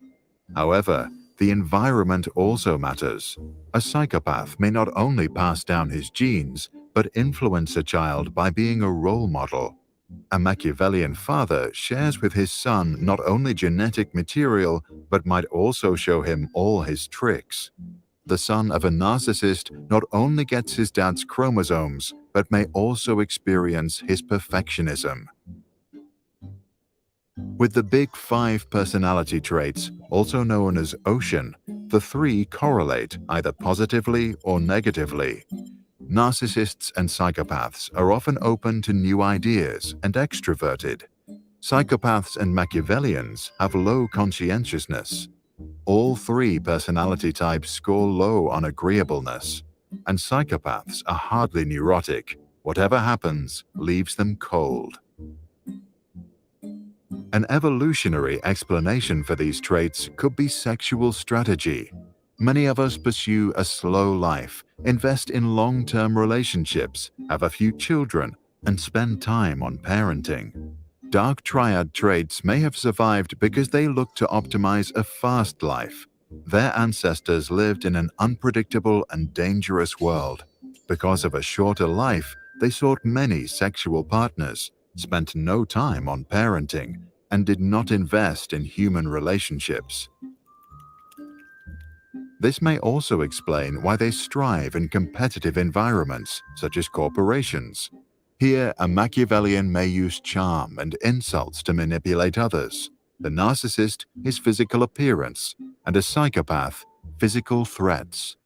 However, the environment also matters. A psychopath may not only pass down his genes, but influence a child by being a role model. A Machiavellian father shares with his son not only genetic material, but might also show him all his tricks. The son of a narcissist not only gets his dad's chromosomes, but may also experience his perfectionism. With the big 5 personality traits, also known as Ocean, the 3 correlate either positively or negatively. Narcissists and psychopaths are often open to new ideas and extroverted. Psychopaths and Machiavellians have low conscientiousness. All 3 personality types score low on agreeableness, and psychopaths are hardly neurotic. Whatever happens leaves them cold. An evolutionary explanation for these traits could be sexual strategy. Many of us pursue a slow life, invest in long-term relationships, have a few children, and spend time on parenting. Dark triad traits may have survived because they look to optimize a fast life. Their ancestors lived in an unpredictable and dangerous world. Because of a shorter life, they sought many sexual partners, spent no time on parenting, and did not invest in human relationships. This may also explain why they strive in competitive environments, such as corporations. Here, a Machiavellian may use charm and insults to manipulate others. The narcissist is physical appearance, and a psychopath, physical threats.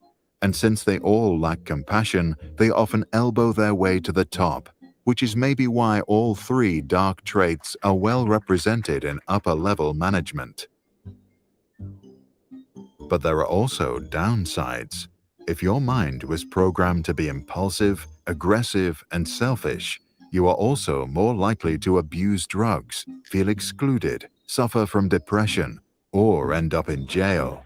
And since they all lack compassion, they often elbow their way to the top, which is maybe why all 3 dark traits are well represented in upper-level management. But there are also downsides. If your mind was programmed to be impulsive, aggressive, and selfish, you are also more likely to abuse drugs, feel excluded, suffer from depression, or end up in jail.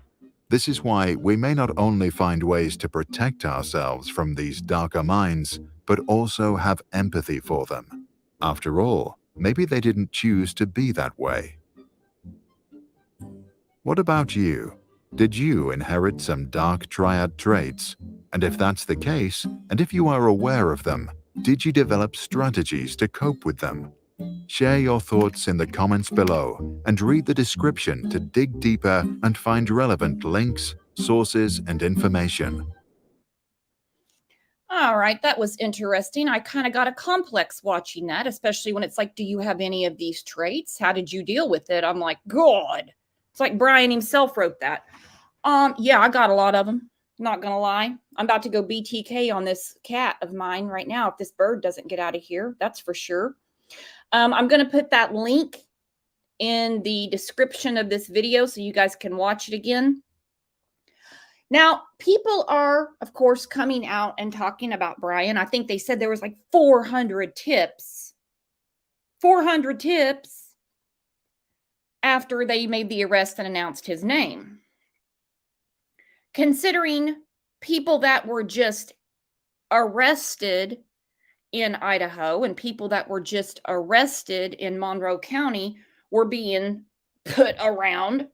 This is why we may not only find ways to protect ourselves from these darker minds, but also have empathy for them. After all, maybe they didn't choose to be that way. What about you? Did you inherit some dark triad traits? And if that's the case, and if you are aware of them, did you develop strategies to cope with them? Share your thoughts in the comments below and read the description to dig deeper and find relevant links, sources, and information. All right, that was interesting. I kind of got a complex watching that, especially when it's like, do you have any of these traits? How did you deal with it? I'm like, God. It's like Brian himself wrote that. Yeah, I got a lot of them. Not gonna lie. I'm about to go BTK on this cat of mine right now if this bird doesn't get out of here. That's for sure. I'm gonna put that link in the description of this video so you guys can watch it again. Now, people are, of course, coming out and talking about Brian. I think they said there was like 400 tips. 400 tips after they made the arrest and announced his name. Considering people that were just arrested in Idaho and people that were just arrested in Monroe County were being put around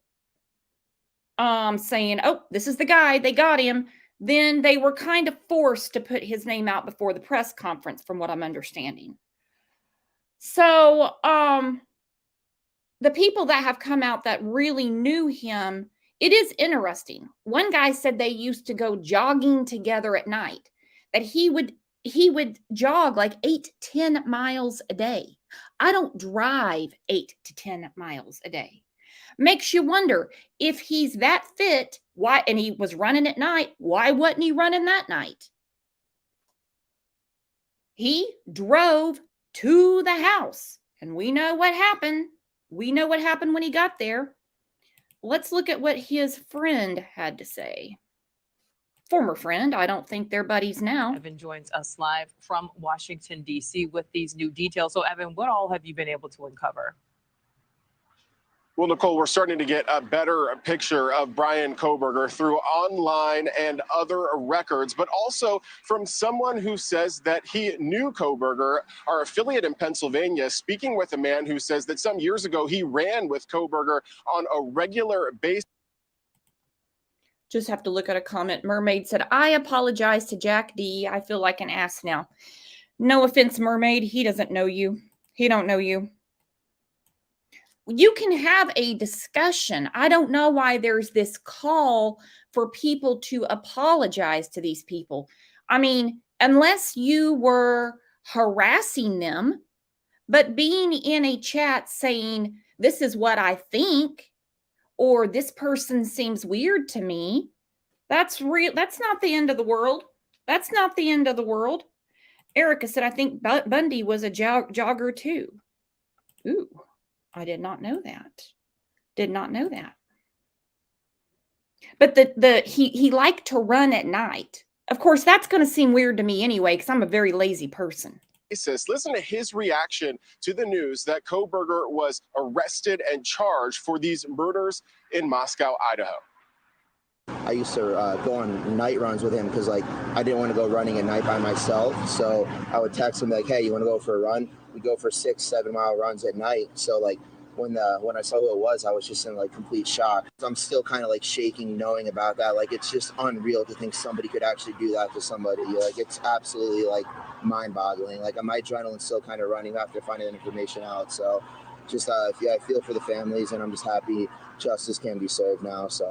saying, oh, this is the guy, they got him, then they were kind of forced to put his name out before the press conference, from what I'm understanding. So the people that have come out that really knew him, it is interesting. One guy said they used to go jogging together at night, that he would jog like 8-10 miles a day. I don't drive 8 to 10 miles a day. Makes you wonder, if he's that fit, why, and he was running at night, why wasn't he running that night? He drove to the house, and we know what happened. We know what happened when he got there. Let's look at what his friend had to say. Former friend. I don't think they're buddies now. Evan joins us live from Washington, D.C. with these new details. So, Evan, what all have you been able to uncover? Well, Nicole, we're starting to get a better picture of Bryan Kohberger through online and other records, but also from someone who says that he knew Kohberger, our affiliate in Pennsylvania, speaking with a man who says that some years ago he ran with Kohberger on a regular basis. Just have to look at a comment. Mermaid said, I apologize to Jack D. I feel like an ass now. No offense, Mermaid. He doesn't know you. He don't know you. You can have a discussion. I don't know why there's this call for people to apologize to these people. I mean, unless you were harassing them, but being in a chat saying, this is what I think, or this person seems weird to me, that's real. That's not the end of the world. That's not the end of the world. Erica said, I think Bundy was a jogger too. Ooh, I did not know that. Did not know that. But he liked to run at night. Of course, that's going to seem weird to me anyway, because I'm a very lazy person. Listen to his reaction to the news that Kohberger was arrested and charged for these murders in Moscow, Idaho. I used to go on night runs with him because I didn't want to go running at night by myself. So I would text him like, hey, you want to go for a run? We go for 6-7 mile runs at night. So when I saw who it was, I was just in complete shock. I'm still kind of shaking knowing about that. It's just unreal to think somebody could actually do that to somebody. It's absolutely mind boggling. My adrenaline's still kind of running after finding that information out. So just, I feel for the families, and I'm just happy justice can be served now. So.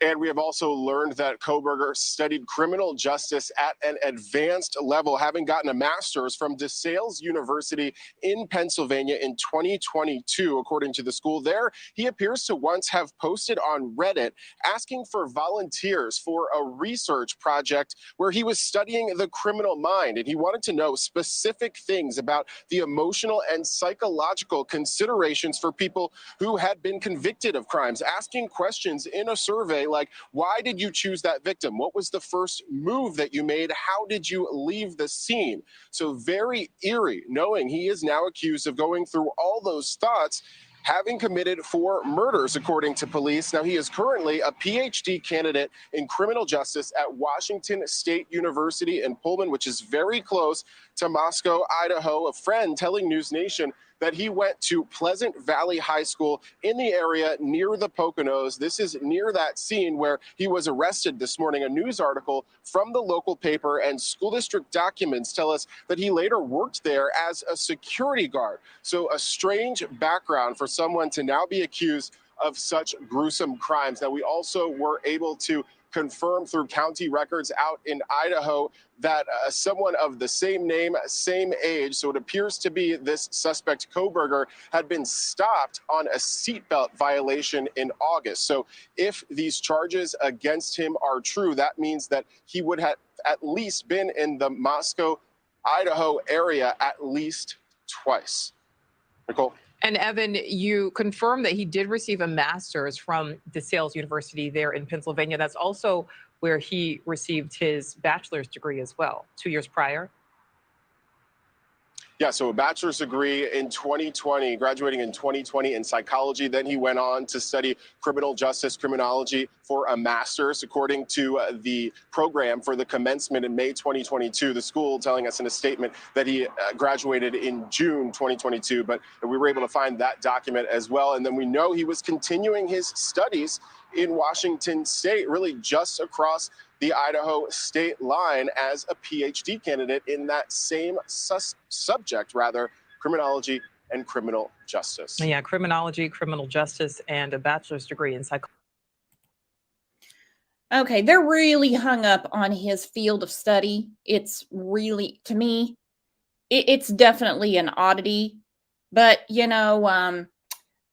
And we have also learned that Kohberger studied criminal justice at an advanced level, having gotten a master's from DeSales University in Pennsylvania in 2022. According to the school there, he appears to once have posted on Reddit asking for volunteers for a research project where he was studying the criminal mind. And he wanted to know specific things about the emotional and psychological considerations for people who had been convicted of crimes, asking questions in a survey like, why did you choose that victim? What was the first move that you made? How did you leave the scene? So very eerie, knowing he is now accused of going through all those thoughts, having committed 4 murders, according to police. Now, he is currently a PhD candidate in criminal justice at Washington State University in Pullman, which is very close to Moscow, Idaho. A friend telling News Nation that he went to Pleasant Valley High School in the area near the Poconos. This is near that scene where he was arrested this morning. A news article from the local paper and school district documents tell us that he later worked there as a security guard. So a strange background for someone to now be accused of such gruesome crimes. Now, we also were able to confirm through county records out in Idaho that someone of the same name, same age, so it appears to be this suspect Kohberger, had been stopped on a seatbelt violation in August. So if these charges against him are true, that means that he would have at least been in the Moscow, Idaho area at least twice. Nicole? And Evan, you confirmed that he did receive a master's from DeSales University there in Pennsylvania. That's also where he received his bachelor's degree as well, 2 years prior. Yeah, so a bachelor's degree in 2020, graduating in 2020 in psychology. Then he went on to study criminal justice, criminology for a master's, according to the program for the commencement in May 2022. The school telling us in a statement that he graduated in June 2022, but we were able to find that document as well. And then we know he was continuing his studies in Washington State, really just across the Idaho state line as a PhD candidate in that same subject, criminology and criminal justice. Yeah, criminology, criminal justice, and a bachelor's degree in psychology. Okay, they're really hung up on his field of study. It's really, to me, it's definitely an oddity. But, the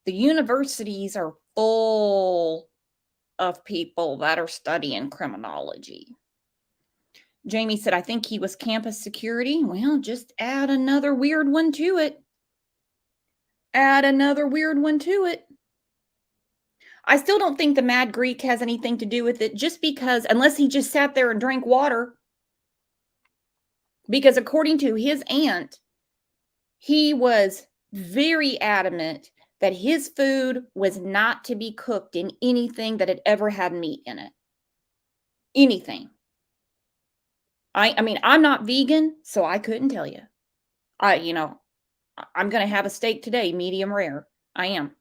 universities are full of people that are studying criminology. Jamie said, I think he was campus security. Well, just add another weird one to it. Add another weird one to it. I still don't think the Mad Greek has anything to do with it, just because, unless he just sat there and drank water. Because according to his aunt, he was very adamant that his food was not to be cooked in anything that had ever had meat in it. Anything. I mean, I'm not vegan, so I couldn't tell you. I'm going to have a steak today, medium rare. I am.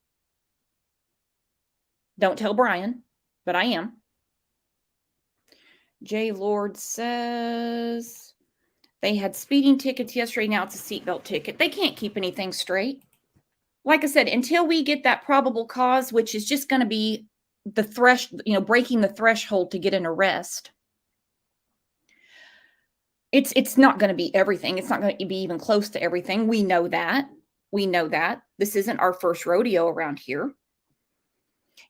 Don't tell Brian, but I am. J. Lord says they had speeding tickets yesterday. Now it's a seatbelt ticket. They can't keep anything straight. Like I said, until we get that probable cause, which is just going to be the breaking the threshold to get an arrest. It's not going to be everything. It's not going to be even close to everything. We know that. We know that. This isn't our first rodeo around here.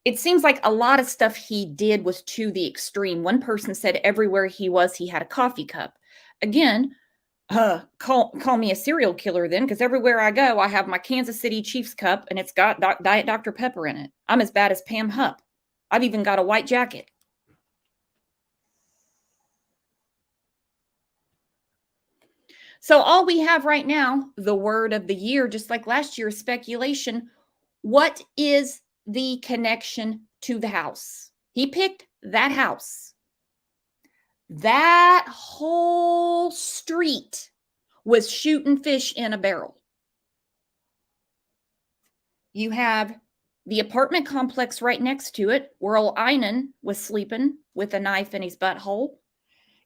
It seems like a lot of stuff he did was to the extreme. One person said everywhere he was, he had a coffee cup. Again, call me a serial killer then, because everywhere I go, I have my Kansas City Chiefs cup, and it's got Diet Dr. Pepper in it. I'm as bad as Pam Hupp. I've even got a white jacket. So all we have right now, the word of the year, just like last year, is speculation. What is the connection to the house? He picked that house. That whole street was shooting fish in a barrel. You have the apartment complex right next to it, where old Einan was sleeping with a knife in his butthole.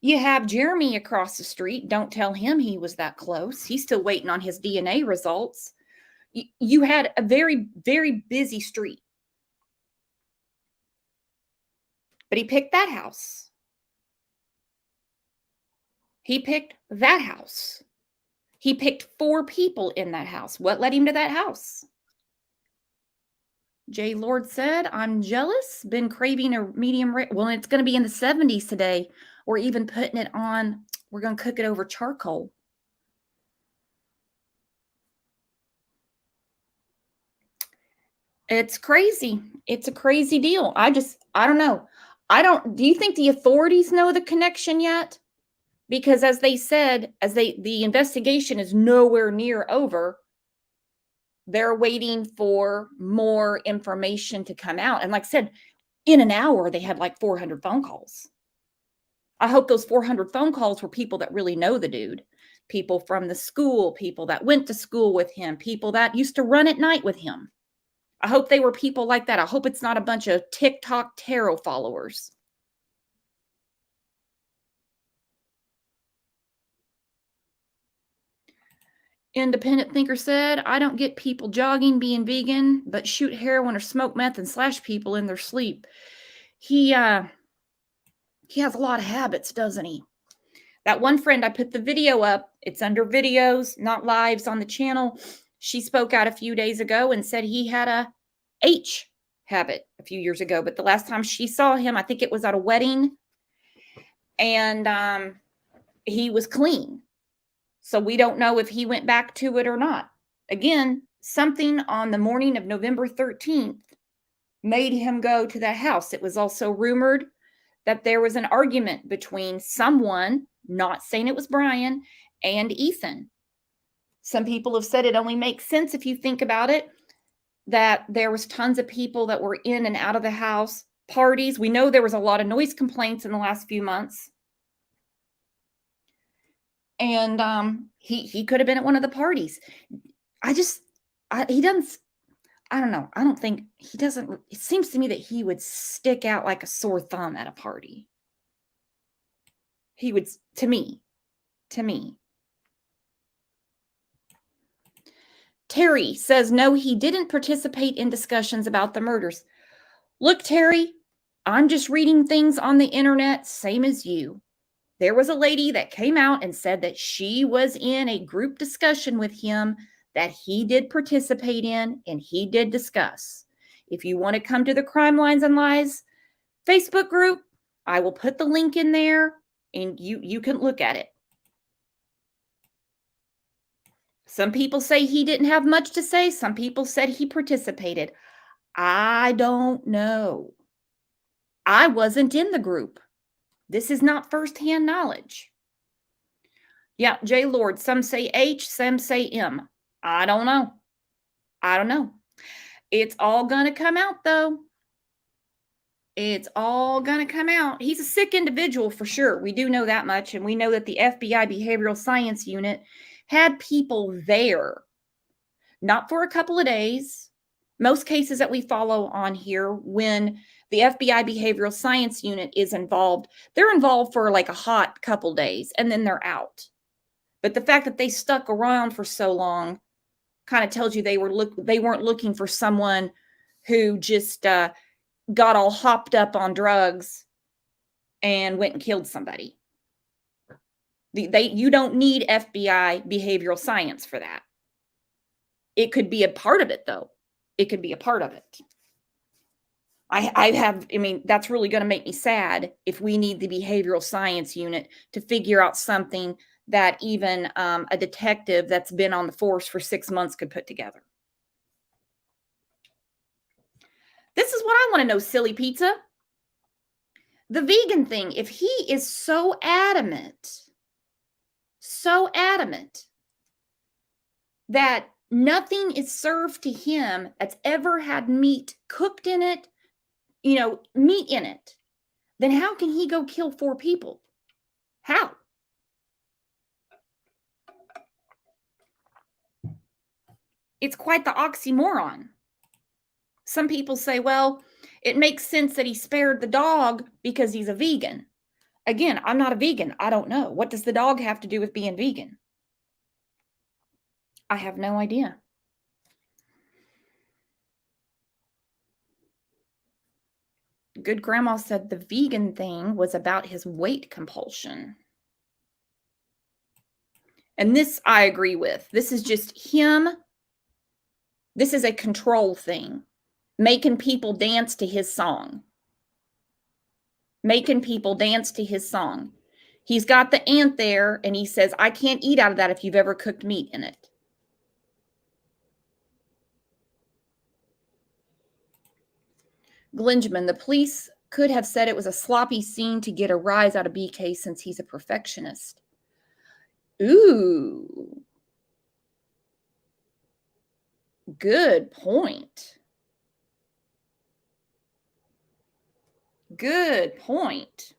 You have Jeremy across the street. Don't tell him he was that close. He's still waiting on his DNA results. You had a very, very busy street. But he picked that house. He picked that house. He picked 4 people in that house. What led him to that house? J. Lord said, I'm jealous. Been craving a medium rare. Well, it's going to be in the 70s today. Or even putting it on, we're going to cook it over charcoal. It's crazy. It's a crazy deal. I don't know. Do you think the authorities know the connection yet? Because as they said, the investigation is nowhere near over, they're waiting for more information to come out. And like I said, in an hour, they had like 400 phone calls. I hope those 400 phone calls were people that really know the dude. People from the school, people that went to school with him, people that used to run at night with him. I hope they were people like that. I hope it's not a bunch of TikTok tarot followers. Independent thinker said, I don't get people jogging, being vegan, but shoot heroin or smoke meth and slash people in their sleep. He has a lot of habits, doesn't he? That one friend, I put the video up. It's under videos, not lives on the channel. She spoke out a few days ago and said he had a H habit a few years ago. But the last time she saw him, I think it was at a wedding. And he was clean. So we don't know if he went back to it or not. Again, something on the morning of November 13th made him go to that house. It was also rumored that there was an argument between someone, not saying it was Brian, and Ethan. Some people have said it only makes sense if you think about it, that there was tons of people that were in and out of the house, parties. We know there was a lot of noise complaints in the last few months. And he could have been at one of the parties. He doesn't, I don't know. I don't think he doesn't. It seems to me that he would stick out like a sore thumb at a party. He would, to me. Terry says, no, he didn't participate in discussions about the murders. Look, Terry, I'm just reading things on the internet, same as you. There was a lady that came out and said that she was in a group discussion with him that he did participate in and he did discuss. If you want to come to the Crime Lines and Lies Facebook group, I will put the link in there and you can look at it. Some people say he didn't have much to say. Some people said he participated. I don't know. I wasn't in the group. This is not firsthand knowledge. Yeah, J. Lord, some say H, some say M. I don't know. It's all going to come out, though. It's all going to come out. He's a sick individual for sure. We do know that much. And we know that the FBI Behavioral Science Unit had people there, not for a couple of days. Most cases that we follow on here, when the FBI Behavioral Science Unit is involved, they're involved for like a hot couple days and then they're out. But the fact that they stuck around for so long kind of tells you they weren't looking for someone who just got all hopped up on drugs and went and killed somebody. You don't need FBI behavioral science for that. It could be a part of it, though. It could be a part of it. I mean, that's really going to make me sad if we need the behavioral science unit to figure out something that even a detective that's been on the force for 6 months could put together. This is what I want to know, Silly Pizza. The vegan thing, if he is so adamant that nothing is served to him that's ever had meat cooked in it, meat in it, then how can he go kill 4 people? How? It's quite the oxymoron. Some people say, well, it makes sense that he spared the dog because he's a vegan. Again, I'm not a vegan. I don't know. What does the dog have to do with being vegan? I have no idea. Good Grandma said the vegan thing was about his weight compulsion. And this I agree with. This is just him. This is a control thing. Making people dance to his song. Making people dance to his song. He's got the ant there, and he says, I can't eat out of that if you've ever cooked meat in it. Glingeman, the police could have said it was a sloppy scene to get a rise out of BK since he's a perfectionist. Ooh. Good point. Good point.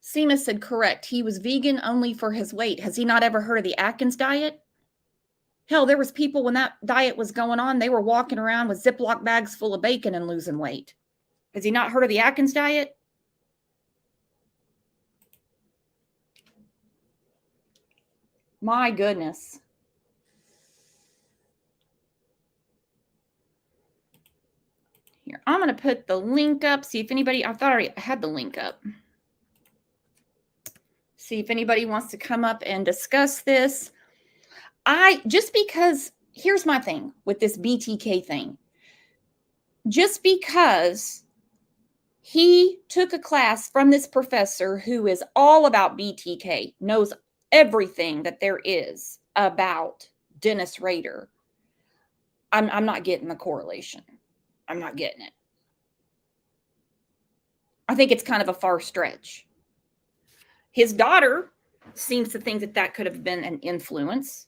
Seema said correct. He was vegan only for his weight. Has he not ever heard of the Atkins diet? Hell, there was people when that diet was going on, they were walking around with Ziploc bags full of bacon and losing weight. Has he not heard of the Atkins diet? My goodness. Here, I'm going to put the link up. See if anybody, I thought I already had the link up. See if anybody wants to come up and discuss this. Just because, here's my thing with this BTK thing. Just because he took a class from this professor who is all about BTK, knows everything that there is about Dennis Rader, I'm not getting the correlation. I'm not getting it. I think it's kind of a far stretch. His daughter seems to think that that could have been an influence.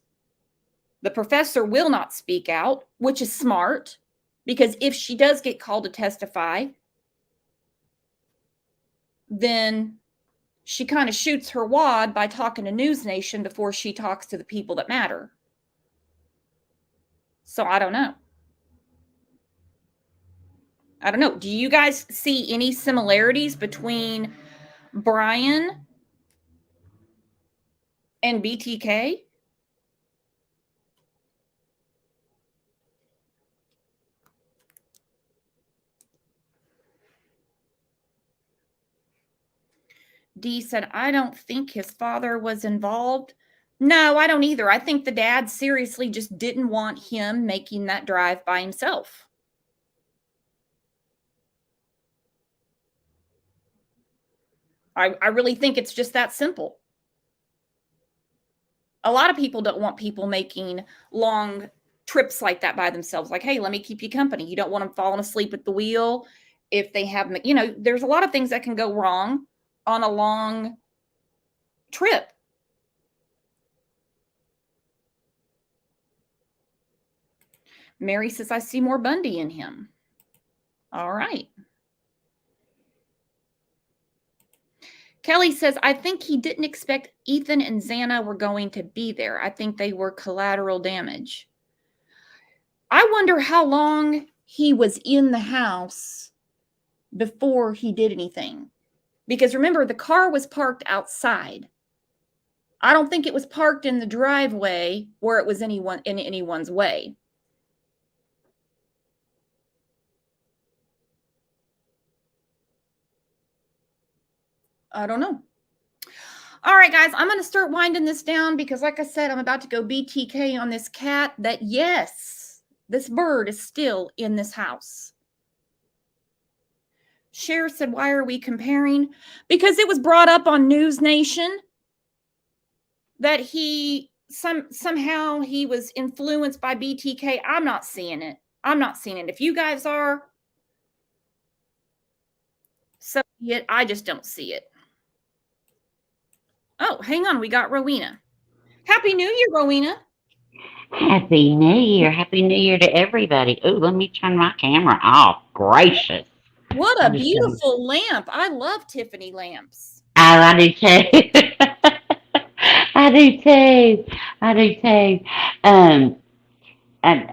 The professor will not speak out, which is smart, because if she does get called to testify, then she kind of shoots her wad by talking to News Nation before she talks to the people that matter. So I don't know. I don't know. Do you guys see any similarities between Bryan and BTK? Dee said, I don't think his father was involved. No, I don't either. I think the dad seriously just didn't want him making that drive by himself. I really think it's just that simple. A lot of people don't want people making long trips like that by themselves. Like, hey, let me keep you company. You don't want them falling asleep at the wheel. If they have, there's a lot of things that can go wrong on a long trip. Mary says, I see more Bundy in him. All right. Kelly says, I think he didn't expect Ethan and Xana were going to be there. I think they were collateral damage. I wonder how long he was in the house before he did anything. Because remember, the car was parked outside. I don't think it was parked in the driveway where it was in anyone's way. I don't know. All right, guys, I'm going to start winding this down because, like I said, I'm about to go BTK on this cat that, yes, this bird is still in this house. Cher said, why are we comparing? Because it was brought up on News Nation that somehow he was influenced by BTK. I'm not seeing it. I'm not seeing it. If you guys are, so yet I just don't see it. Oh, hang on. We got Rowena. Happy New Year, Rowena. Happy New Year. Happy New Year to everybody. Oh, let me turn my camera off. Gracious. What a beautiful lamp. I love Tiffany lamps. Oh, I do too. I do too. I do too. And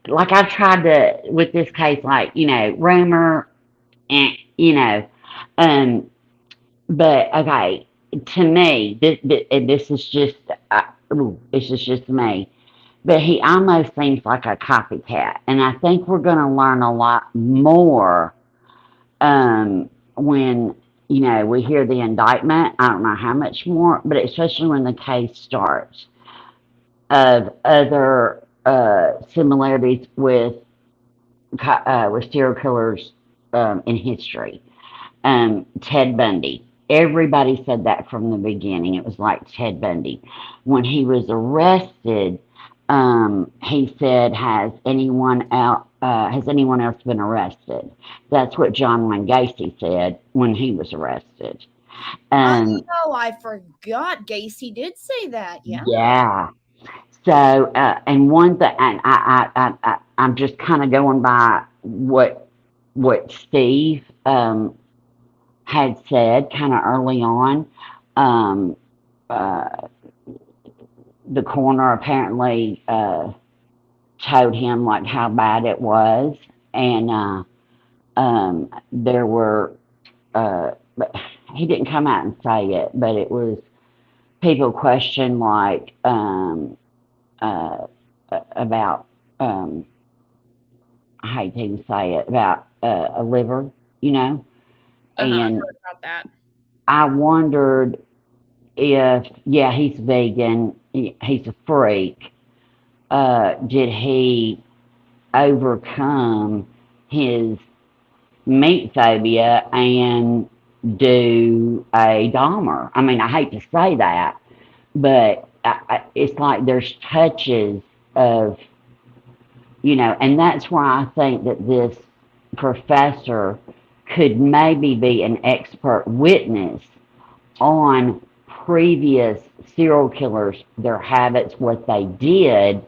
like I've tried to, with this case, like, you know, rumor and, you know, but okay, to me, this is just, this is just me. But he almost seems like a copycat. And I think we're going to learn a lot more when, you know, we hear the indictment. I don't know how much more, but especially when the case starts, of other similarities with serial killers in history. Ted Bundy. Everybody said that from the beginning. It was like Ted Bundy. When he was arrested, he said, has anyone else been arrested? That's what John Wayne Gacy said when he was arrested. I forgot Gacy did say that. Yeah. Yeah. So, and one thing, and I'm just kind of going by what Steve had said kind of early on. The coroner apparently told him like how bad it was, and there were, but he didn't come out and say it, but it was people questioned like about I hate to even say it, about a liver, you know, and I heard about that. I wondered if, yeah, he's vegan, he's a freak. Did he overcome his meat phobia and do a Dahmer? I mean, I hate to say that, but it's like there's touches of, you know, and that's why I think that this professor could maybe be an expert witness on previous serial killers, their habits, what they did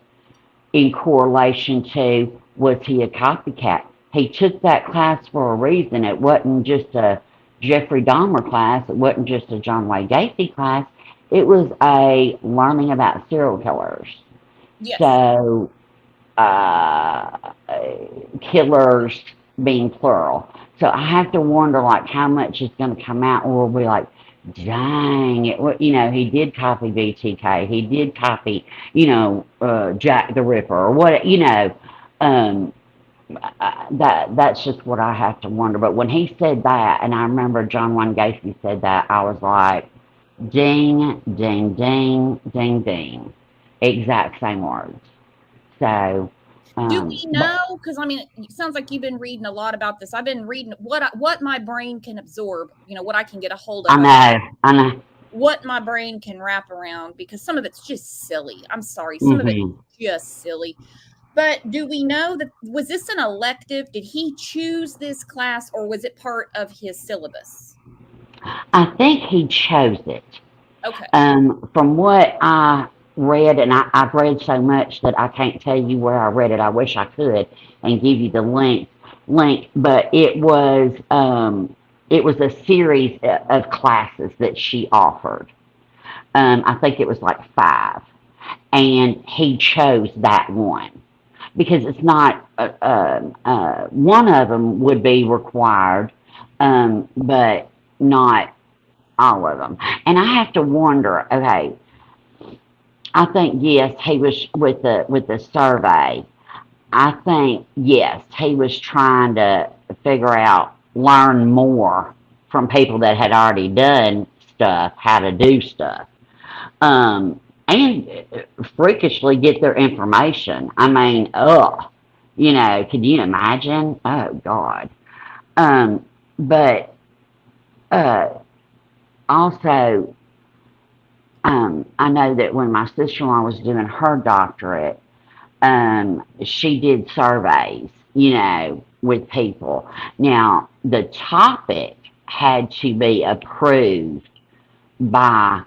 in correlation to, was he a copycat? He took that class for a reason. It wasn't just a Jeffrey Dahmer class. It wasn't just a John Wayne Gacy class. It was a learning about serial killers. Yes. So, killers being plural. So I have to wonder, like, how much is going to come out, or we'll be like, dang, you know, he did copy BTK. He did copy, you know, Jack the Ripper, or what, you know. That's just what I have to wonder. But when he said that, and I remember John Wayne Gacy said that, I was like, ding, ding, ding, ding, ding. Exact same words. So, do we know? Because I mean, it sounds like you've been reading a lot about this. I've been reading what my brain can absorb. You know, what I can get a hold of. I know. What my brain can wrap around, because some of it's just silly. I'm sorry, some of it's just silly. But do we know that, was this an elective? Did he choose this class, or was it part of his syllabus? I think he chose it. Okay. From what I read, and I've read so much that I can't tell you where I read it. I wish I could and give you the link, but it was a series of classes that she offered. I think it was like 5, and he chose that one because it's not one of them would be required, but not all of them. And I have to wonder, okay, I think yes, he was with the survey. I think yes, he was trying to figure out, learn more from people that had already done stuff, how to do stuff, and freakishly get their information. I mean, can you imagine? Oh God. But uh, also, I know that when my sister-in-law was doing her doctorate, she did surveys, with people. Now, the topic had to be approved by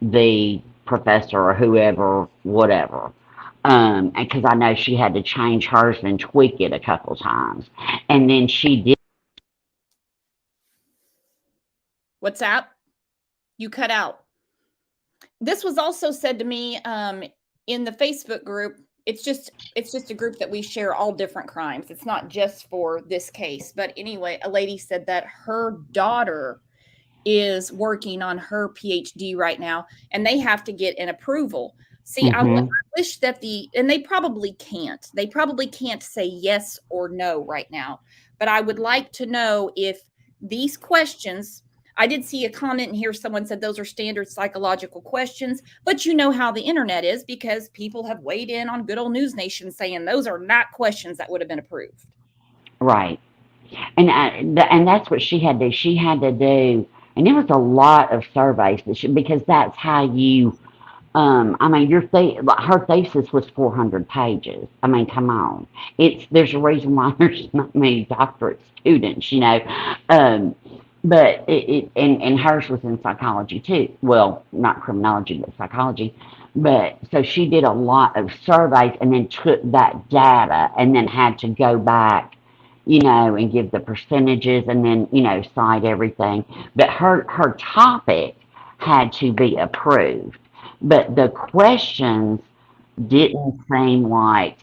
the professor or whoever, whatever. Because I know she had to change hers and tweak it a couple times. And then she did. What's that? You cut out. This was also said to me in the Facebook group. It's just a group that we share all different crimes. It's not just for this case. But anyway, a lady said that her daughter is working on her PhD right now, and they have to get an approval. See, I wish that and they probably can't. They probably can't say yes or no right now. But I would like to know if these questions, I did see a comment in here. Someone said those are standard psychological questions, but you know how the internet is because people have weighed in on good old News Nation saying those are not questions that would have been approved. Right. And that's what she had to do. She had to do, and it was a lot of surveys because that's how you. I mean, her thesis was 400 pages. I mean, come on. There's a reason why there's not many doctorate students, but and hers was in psychology too. Well, not criminology, but psychology. But so she did a lot of surveys and then took that data and then had to go back, and give the percentages and then, cite everything. But her topic had to be approved. But the questions didn't seem like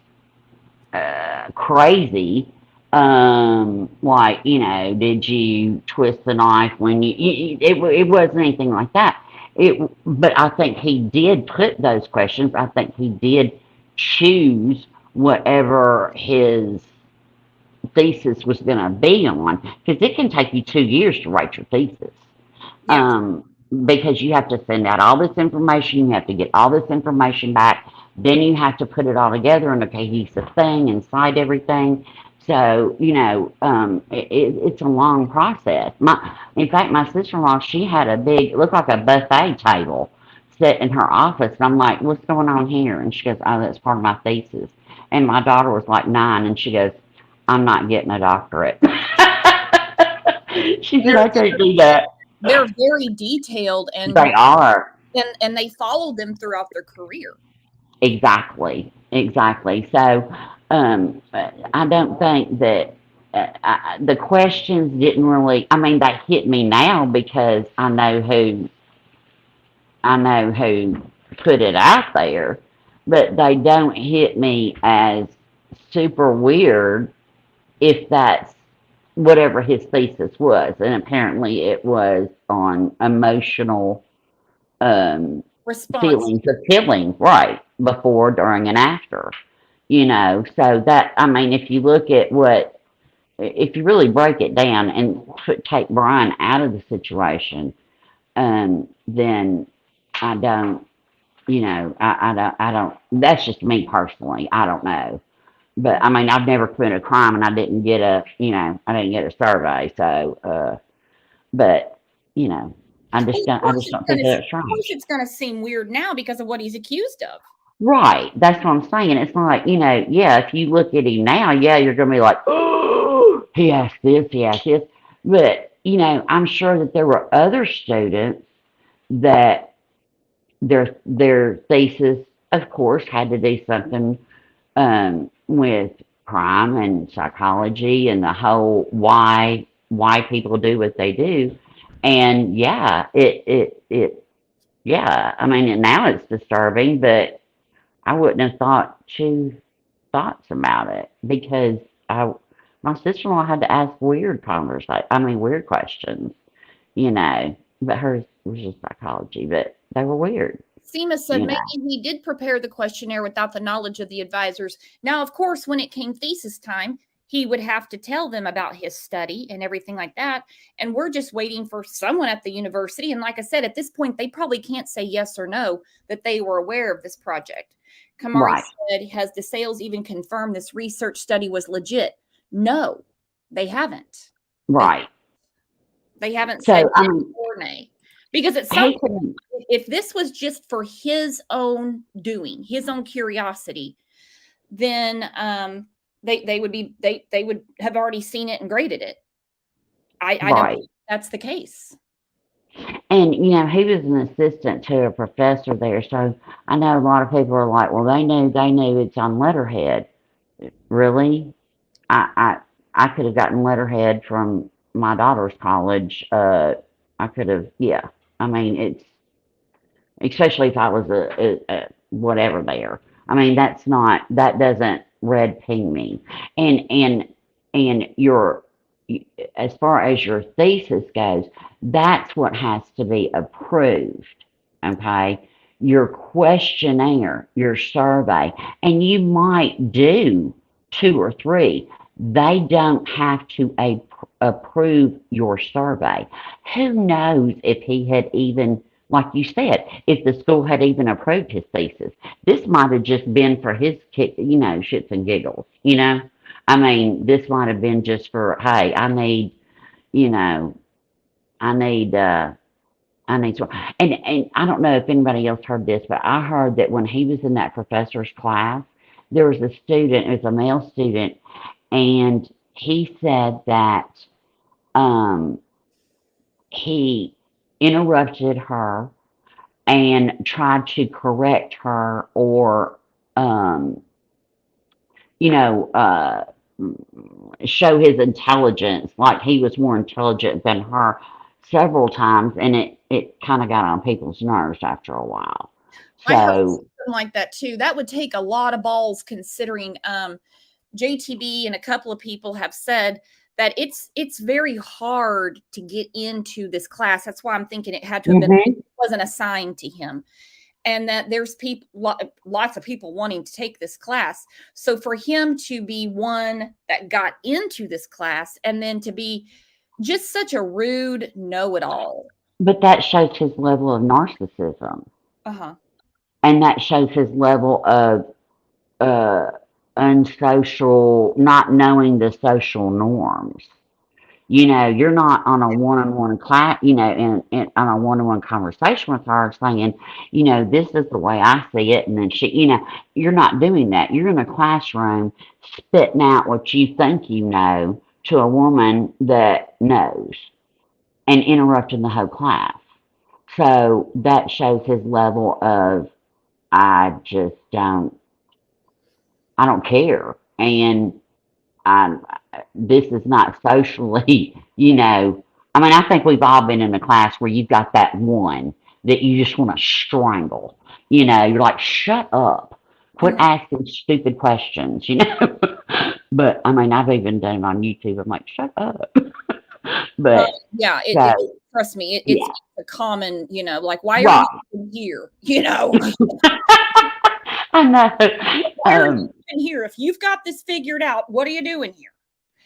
crazy. Like, did you twist the knife when it wasn't anything like that. But I think he did put those questions. I think he did choose whatever his thesis was going to be on, because it can take you 2 years to write your thesis. Because you have to send out all this information, you have to get all this information back, then you have to put it all together in a cohesive thing and cite everything. So, it's a long process. In fact, my sister-in-law, she had a big, looked like a buffet table set in her office. And I'm like, what's going on here? And she goes, oh, that's part of my thesis. And my daughter was like 9, and she goes, I'm not getting a doctorate. She said, I can't do that. They're very detailed, and they are, and they follow them throughout their career. Exactly. So, I don't think that the questions didn't really. I mean, they hit me now because I know who put it out there, but they don't hit me as super weird if that's whatever his thesis was. And apparently it was on emotional feelings of killing, right, before, during, and after. So that, I mean, if you look at if you really break it down and take Brian out of the situation, then I don't, I don't, that's just me personally. I don't know. But I mean, I've never committed a crime, and I didn't get a survey. So, but I just don't think that's right. Of course, it's going to seem weird now because of what he's accused of. Right. That's what I'm saying. It's like, if you look at him now, you're going to be like, oh, he asked this, he asked this. But, I'm sure that there were other students that their thesis, of course, had to do something with crime and psychology and the whole why people do what they do. And yeah, yeah, I mean, now it's disturbing, but I wouldn't have thought two thoughts about it because I, my sister-in-law had to ask weird questions, you know, but hers was just psychology, but they were weird. Seema said You maybe know. he did prepare the questionnaire without the knowledge of the advisors. Now, of course, when it came thesis time, he would have to tell them about his study and everything like that. And we're just waiting for someone at the university. And like I said, at this point, they probably can't say yes or no that they were aware of this project. Kamari Right. said, has DeSales even confirmed this research study was legit? No, they haven't. Right. They haven't So, said I yay mean, or nay. Because at some he point, can, if this was just for his own doing, his own curiosity, then they would have already seen it and graded it. I don't right. think that's the case. And, you know, he was an assistant to a professor there. So I know a lot of people are like, well, they knew it's on letterhead. Really? I could have gotten letterhead from my daughter's college. I could have, yeah. I mean, it's, especially if I was a whatever there. I mean, that doesn't red ping me. And your, as far as your thesis goes, that's what has to be approved. Okay. Your questionnaire, your survey, and you might do two or three. They don't have to approve your survey. Who knows if he had even, like you said, if the school had even approved his thesis. This might have just been for his, shits and giggles, I mean, this might have been just for, hey, you know, I need, some, and I don't know if anybody else heard this, but I heard that when he was in that professor's class, there was a student, it was a male student, and he said that, he interrupted her and tried to correct her or, you know, show his intelligence, like he was more intelligent than her several times, and it kind of got on people's nerves after a while. I heard So, something like that too. That would take a lot of balls considering JTB and a couple of people have said that it's very hard to get into this class. That's why I'm thinking it had to have been, it wasn't assigned to him. And that there's people, lots of people wanting to take this class. So for him to be one that got into this class and then to be just such a rude know-it-all. but that shows his level of narcissism. Uh-huh. And that shows his level of unsocial, not knowing the social norms. You're not on a one-on-one class, on a one-on-one conversation with her saying, this is the way I see it. And then you're not doing that. You're in a classroom spitting out what you think you know to a woman that knows and interrupting the whole class. So that shows his level of, I don't care. And this is not socially, I mean, I think we've all been in a class where you've got that one that you just want to strangle. You're like, shut up. Quit asking stupid questions, But I mean, I've even done it on YouTube. I'm like, shut up. But yeah, trust me, it's a common, like, why are you here? I know. Why are you in here? If you've got this figured out, what are you doing here?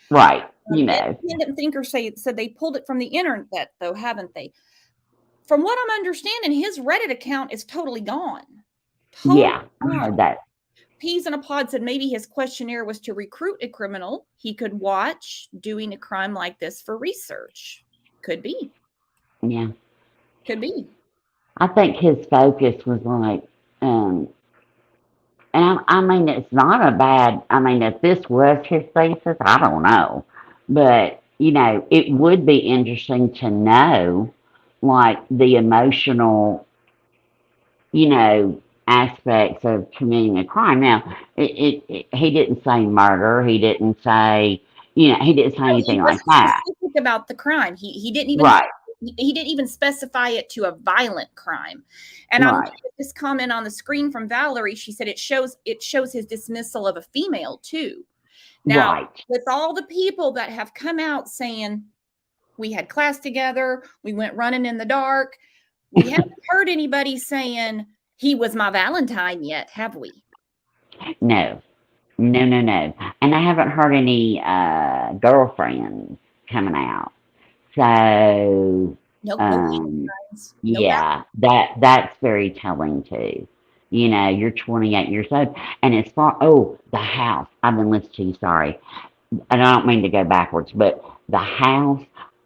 Right. Independent thinkers said they pulled it from the internet, though, haven't they? From what I'm understanding, his Reddit account is totally gone. I heard that. Peas in a Pod said maybe his questionnaire was to recruit a criminal he could watch doing a crime like this for research. Could be. Yeah. Could be. I think his focus was like, and I mean, it's not a bad, I mean, if this was his thesis, I don't know. But, it would be interesting to know, like, the emotional you know, aspects of committing a crime. Now, he didn't say murder. He didn't say, you know, he didn't say No, he anything like wasn't that. specific about the crime. He didn't even Right. he didn't even specify it to a violent crime. And I'm Right. looking at this comment on the screen from Valerie. She said it shows his dismissal of a female too. Now, Right. with all the people that have come out saying we had class together, we went running in the dark, we haven't heard anybody saying he was my Valentine yet, have we? No. No, no, no. And I haven't heard any girlfriends coming out. So Nope, no um Valentines. No yeah, that's very telling too. You know, you're 28 years old, and as far the house. I've been listening to you. Sorry, and I don't mean to go backwards, but the house.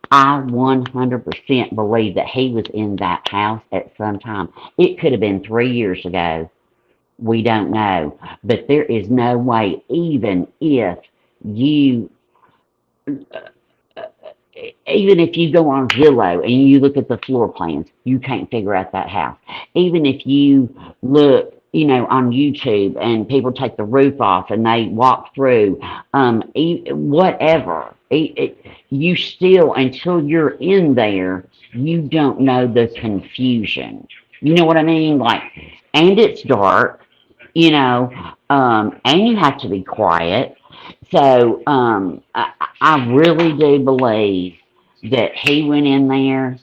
I 100% believe that he was in that house at some time. It could have been 3 years ago. We don't know, but there is no way, even if you even if you go on Zillow and you look at the floor plans, you can't figure out that house. Even if you look, you know, on YouTube and people take the roof off and they walk through, whatever, you still, until you're in there, you don't know the confusion. You know what I mean? Like, and it's dark, you know, and you have to be quiet. So I really do believe that he went in there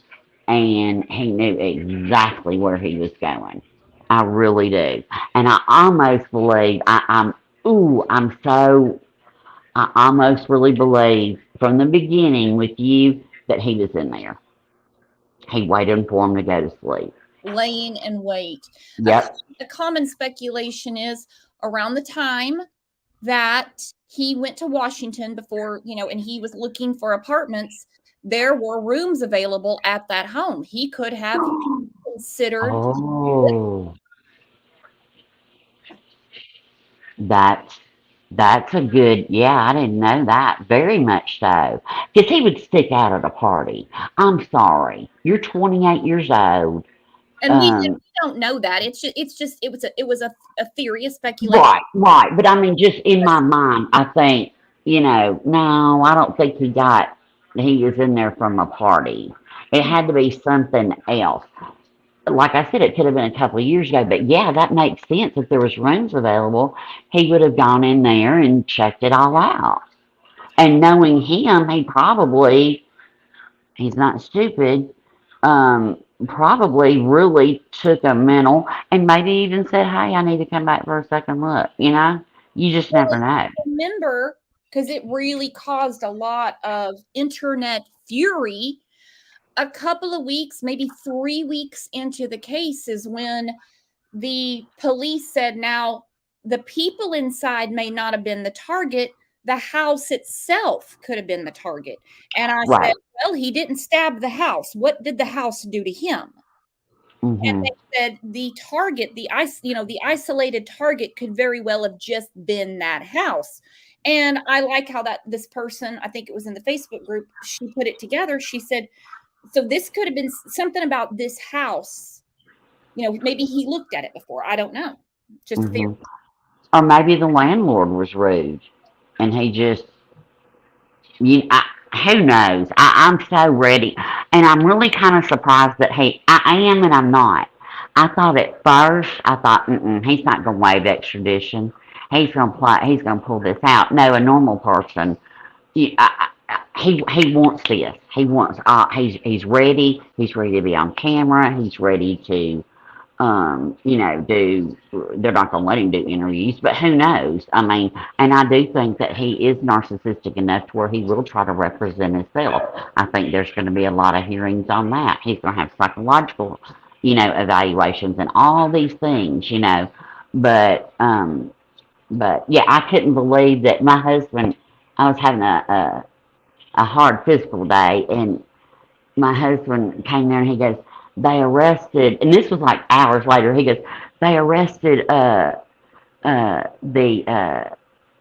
and he knew exactly where he was going. I really do, and I almost believe I'm so I almost really believe from the beginning with you that he was in there. He waited for him to go to sleep. Laying in wait. Yep. A common speculation is around the time that he went to Washington before, you know, and he was looking for apartments, there were rooms available at that home. He could have considered. Oh, that's that's a good, yeah, I didn't know that. Very much so. Because he would stick out at a party. I'm sorry. You're 28 years old. And we don't know that. It was a theory, a speculation. Right. But I mean, just in my mind, I think, you know, no, I don't think he was in there from a party. It had to be something else. Like I said, it could have been a couple of years ago, but yeah, that makes sense. If there was rooms available, he would have gone in there and checked it all out. And knowing him, he's not stupid, probably really took a mental and maybe even said, hey, I need to come back for a second look. You know, you just never know. Remember, because it really caused a lot of internet fury. A couple of weeks, maybe 3 weeks into the case is when the police said, now the people inside may not have been the target. The house itself could have been the target. And I said, well, he didn't stab the house. What did the house do to him? And they said the target, the isolated target could very well have just been that house. And I like how this person, I think it was in the Facebook group, she put it together. She said, so this could have been something about this house. You know, maybe he looked at it before. I don't know. Just a theory. Or maybe the landlord was rude and he just, who knows? I'm so ready. And I'm really kind of surprised that I am and I'm not. I thought at first, he's not going to waive extradition. He's going to pull this out. No, a normal person, he wants this. He wants, he's ready. He's ready to be on camera. He's ready to, they're not going to let him do interviews, but who knows? I mean, and I do think that he is narcissistic enough to where he will try to represent himself. I think there's going to be a lot of hearings on that. He's going to have psychological, evaluations and all these things, but yeah, I couldn't believe that my husband, I was having a hard physical day, and my husband came there and he goes, they arrested, and this was like hours later, he goes, they arrested the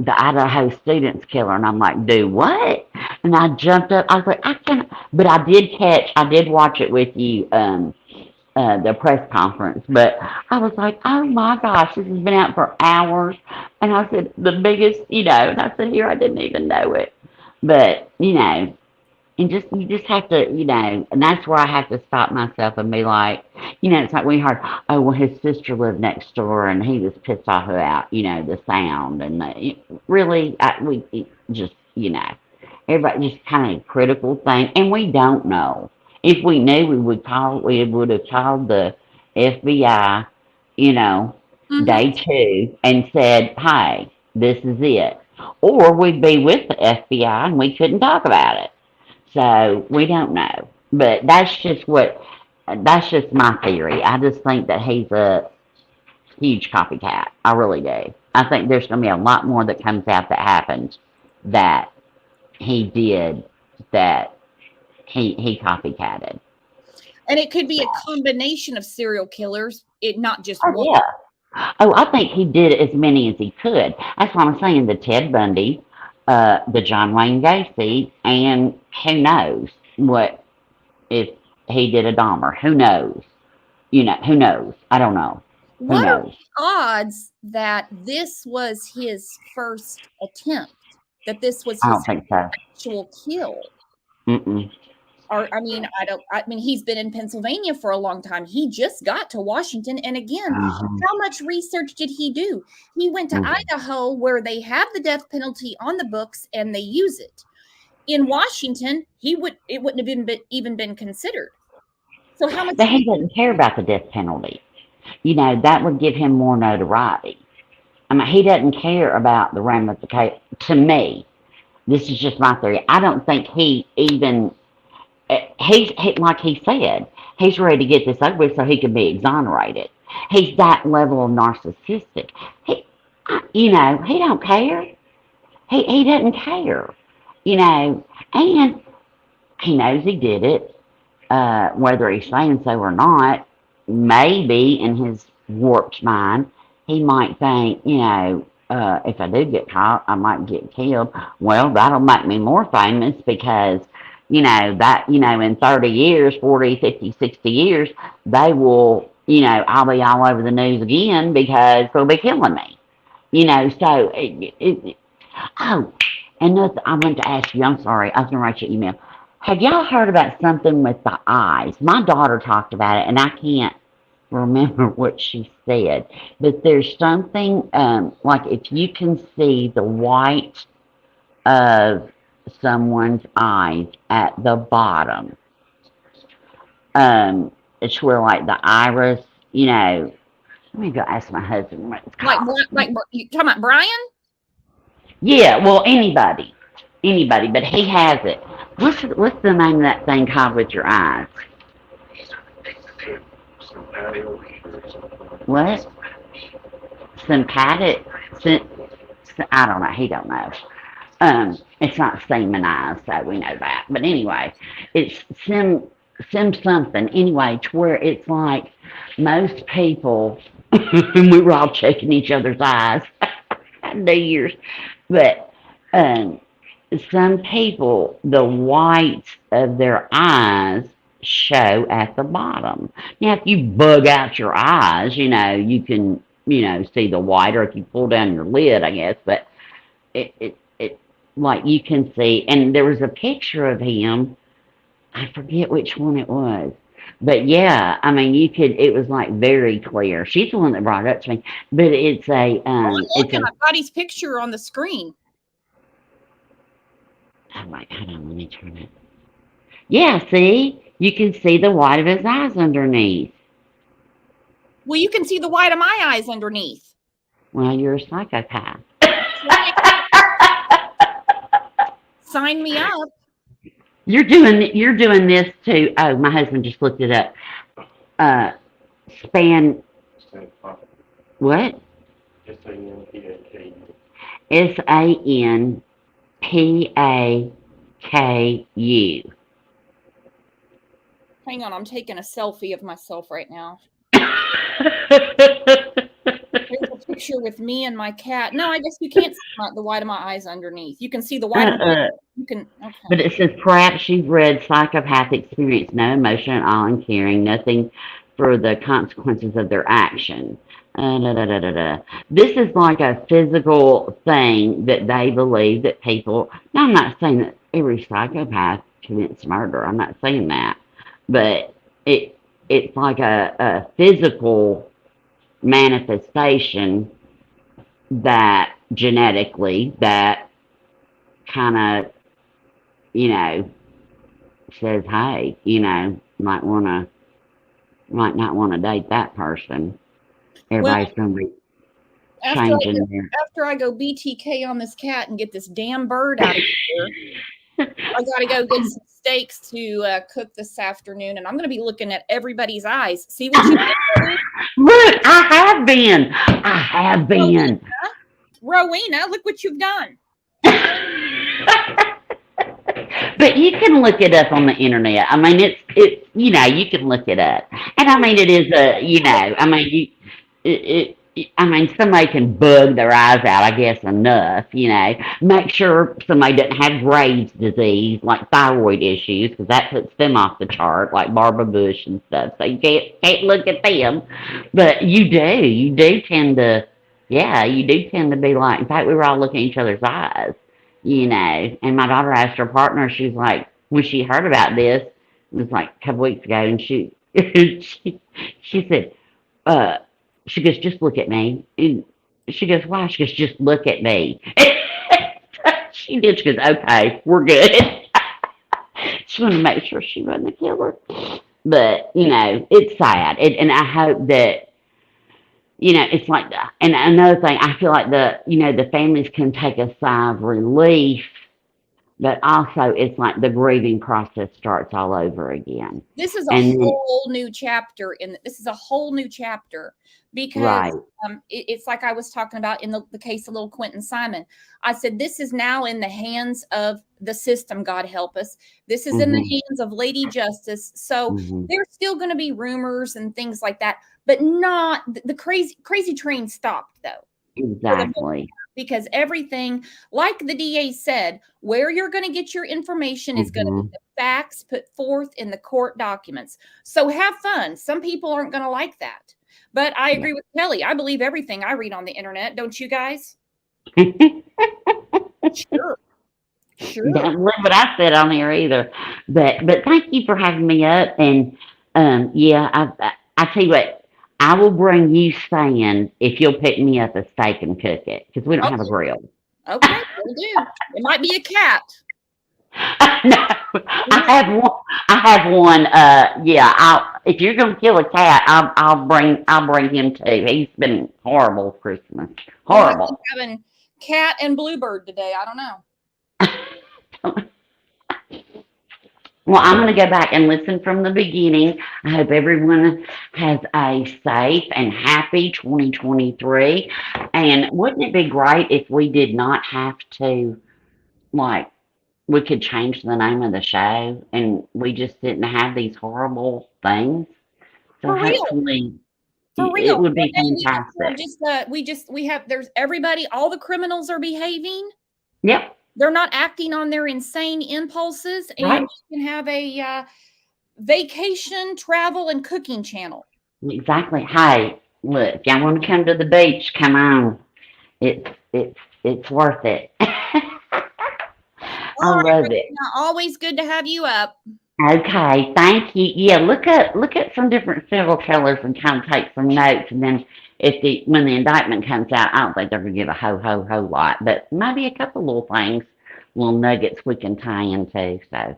Idaho students killer. And I'm like, do what? And I jumped up. I was like, I can't, but I did watch it with you the press conference, but I was like, oh my gosh, this has been out for hours. And I said, the biggest, and I said, here, I didn't even know it. But, and you just have to, and that's where I have to stop myself and be like, it's like we heard, oh, well, his sister lived next door and he was pissed off about, the sound. And really, we just, everybody just kind of critical thing. And we don't know. If we knew, we would have called the FBI, day two and said, hey, this is it. Or we'd be with the FBI and we couldn't talk about it. So we don't know. But that's just my theory. I just think that he's a huge copycat. I really do. I think there's going to be a lot more that comes out that happens that he did that he copycatted. And it could be a combination of serial killers, not just one. Yeah. Oh, I think he did as many as he could. That's what I'm saying. The Ted Bundy, the John Wayne Gacy, and who knows what if he did a Dahmer? Who knows? Who knows? I don't know. Who What knows? are the odds that this was his first attempt? That this was I his don't think so. actual kill? Mm-mm. Or, I mean, he's been in Pennsylvania for a long time. He just got to Washington. And again, how much research did he do? He went to Idaho, where they have the death penalty on the books and they use it. In Washington, it wouldn't have even been considered. So how much? But he doesn't care about the death penalty. That would give him more notoriety. I mean, he doesn't care about the ramifications. To me, this is just my theory. I don't think he even. He's like he said, he's ready to get this over with so he can be exonerated. He's that level of narcissistic. He don't care. He doesn't care. And he knows he did it. Whether he's saying so or not, maybe in his warped mind, he might think, if I do get caught, I might get killed. Well, that'll make me more famous because in 30 years, 40, 50, 60 years, they will, I'll be all over the news again because they'll be killing me. So, and I wanted to ask you, I'm sorry, I was going to write you an email. Have y'all heard about something with the eyes? My daughter talked about it, and I can't remember what she said. But there's something, like if you can see the white of someone's eyes at the bottom. It's where like the iris, let me go ask my husband what it's called. Like you talking about Brian? Yeah, well, anybody, but he has it. What's the name of that thing called with your eyes? What? Sympathetic? I don't know. He don't know. It's not seminized, so we know that. But anyway, it's something. Anyway, to where it's like most people, and we were all checking each other's eyes. New Year's, but some people, the whites of their eyes show at the bottom. Now, if you bug out your eyes, you can, see the white, or if you pull down your lid, I guess, but it like you can see, and there was a picture of him, I forget which one it was, but yeah, I mean, it was like very clear. She's the one that brought it up to me, but it's a, I'm looking, I've got his picture on the screen. I'm like, hold on, let me turn it. Yeah, see, you can see the white of his eyes underneath. Well, you can see the white of my eyes underneath. Well, you're a psychopath. Sign me up. You're doing this too. Oh, my husband just looked it up. Span. What? SANPAKU. Hang on, I'm taking a selfie of myself right now. There's a picture with me and my cat. No, I guess you can't see the white of my eyes underneath. You can see the white of my you can. Okay. But it says perhaps you've read psychopath experience, no emotion at all and caring, nothing for the consequences of their action. This is like a physical thing that they believe that people. Now, I'm not saying that every psychopath commits murder. I'm not saying that, but it's like a physical manifestation that genetically that kind of, you know, says, hey, you know, might not want to date that person. Everybody's going to be changing their. After I go BTK on this cat and get this damn bird out of here, I got to go get some steaks to cook this afternoon, and I'm going to be looking at everybody's eyes. See what you did? Look, I have been. Rowena, look what you've done. But you can look it up on the internet. I mean, it's you know, you can look it up, and I mean, it is I mean, I mean, somebody can bug their eyes out, I guess, enough, you know. Make sure somebody doesn't have Graves' disease, like thyroid issues, because that puts them off the chart, like Barbara Bush and stuff. So you can't look at them, but you do tend to, yeah, you do tend to be like. In fact, we were all looking at each other's eyes, you know. And my daughter asked her partner, she's like, when she heard about this, it was like a couple weeks ago, and she she said, she goes, just look at me. And she goes, why? She goes, just look at me. She did. She goes, okay, we're good. She wanted to make sure she wasn't a killer. But, you know, it's sad. And I hope that, you know, it's like, and another thing, I feel like the families can take a sigh of relief, but also it's like the grieving process starts all over again. This is a whole new chapter because right. It's like I was talking about in the case of little Quentin Simon. I said, this is now in the hands of the system, God help us. This is in the hands of Lady Justice. So there's still going to be rumors and things like that, but not the crazy train stopped though. Exactly. Because everything, like the DA said, where you're going to get your information is going to be the facts put forth in the court documents. So have fun. Some people aren't going to like that. But I agree with Kelly. I believe everything I read on the internet. Don't you guys? Sure. Don't believe what I said on here either. But thank you for having me up. And yeah, I tell you what, I will bring you sand if you'll pick me up a steak and cook it, because we don't have a grill. Okay, we'll do. It might be a cat. No, I have one. Yeah, if you're gonna kill a cat, I'll bring him too. He's been horrible Christmas. Horrible. Well, I'm having cat and bluebird today. I don't know. Well, I'm going to go back and listen from the beginning. I hope everyone has a safe and happy 2023. And wouldn't it be great if we did not have to, like, we could change the name of the show and we just didn't have these horrible things? So hopefully it would be fantastic. We have, there's everybody, all the criminals are behaving. Yep. They're not acting on their insane impulses, and right. You can have a vacation, travel, and cooking channel. Exactly. Hey, look, if y'all want to come to the beach, come on. It's worth it. I love it. Always good to have you up. Okay, thank you. Yeah, look at some different serial killers and kind of take some notes, and then when the indictment comes out, I don't think they're gonna give a whole lot, but maybe a couple little things, little nuggets we can tie into. So,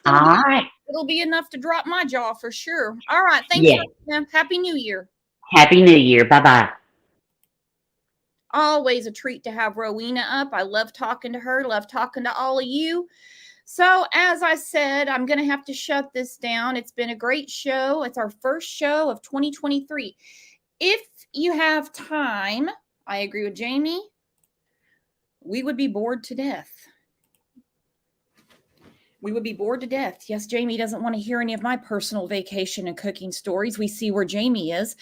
all right, it'll be enough to drop my jaw for sure. All right, thanks. Happy New Year. Happy New Year. Bye. Always a treat to have Rowena up. I love talking to her. Love talking to all of you. So as I said, I'm going to have to shut this down. It's been a great show. It's our first show of 2023. If you have time, I agree with Jamie, we would be bored to death. We would be bored to death. Yes, Jamie doesn't want to hear any of my personal vacation and cooking stories. We see where Jamie is.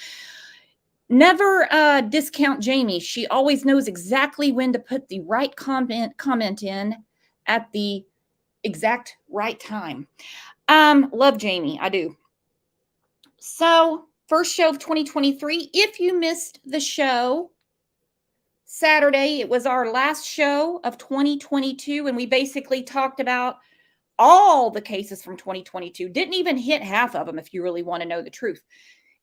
Never discount Jamie. She always knows exactly when to put the right comment in at the exact right time. Love Jamie. I do. So, first show of 2023. If you missed the show Saturday, it was our last show of 2022, and we basically talked about all the cases from 2022. Didn't even hit half of them, if you really want to know the truth.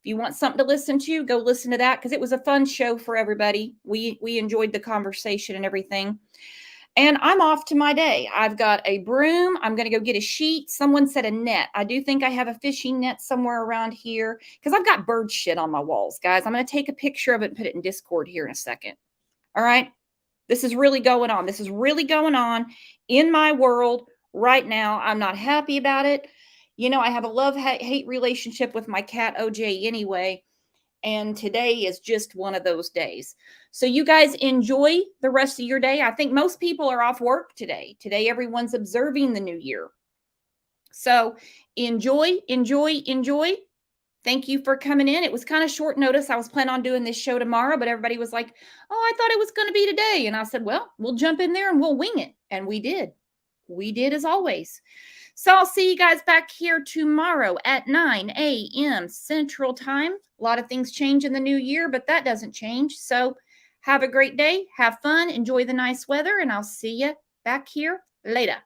If you want something to listen to, go listen to that, because it was a fun show for everybody. We enjoyed the conversation and everything. And I'm off to my day. I've got a broom. I'm going to go get a sheet. Someone said a net. I do think I have a fishing net somewhere around here, because I've got bird shit on my walls, guys. I'm going to take a picture of it and put it in Discord here in a second. All right. This is really going on. This is really going on in my world right now. I'm not happy about it. You know, I have a love-hate relationship with my cat, OJ, anyway. And today is just one of those days. So you guys enjoy the rest of your day. I think most people are off work today. Today, everyone's observing the new year. So enjoy, enjoy, enjoy. Thank you for coming in. It was kind of short notice. I was planning on doing this show tomorrow, but everybody was like, oh, I thought it was going to be today. And I said, well, we'll jump in there and we'll wing it. And we did. We did, as always. So I'll see you guys back here tomorrow at 9 a.m. Central Time. A lot of things change in the new year, but that doesn't change. So have a great day. Have fun. Enjoy the nice weather. And I'll see you back here later.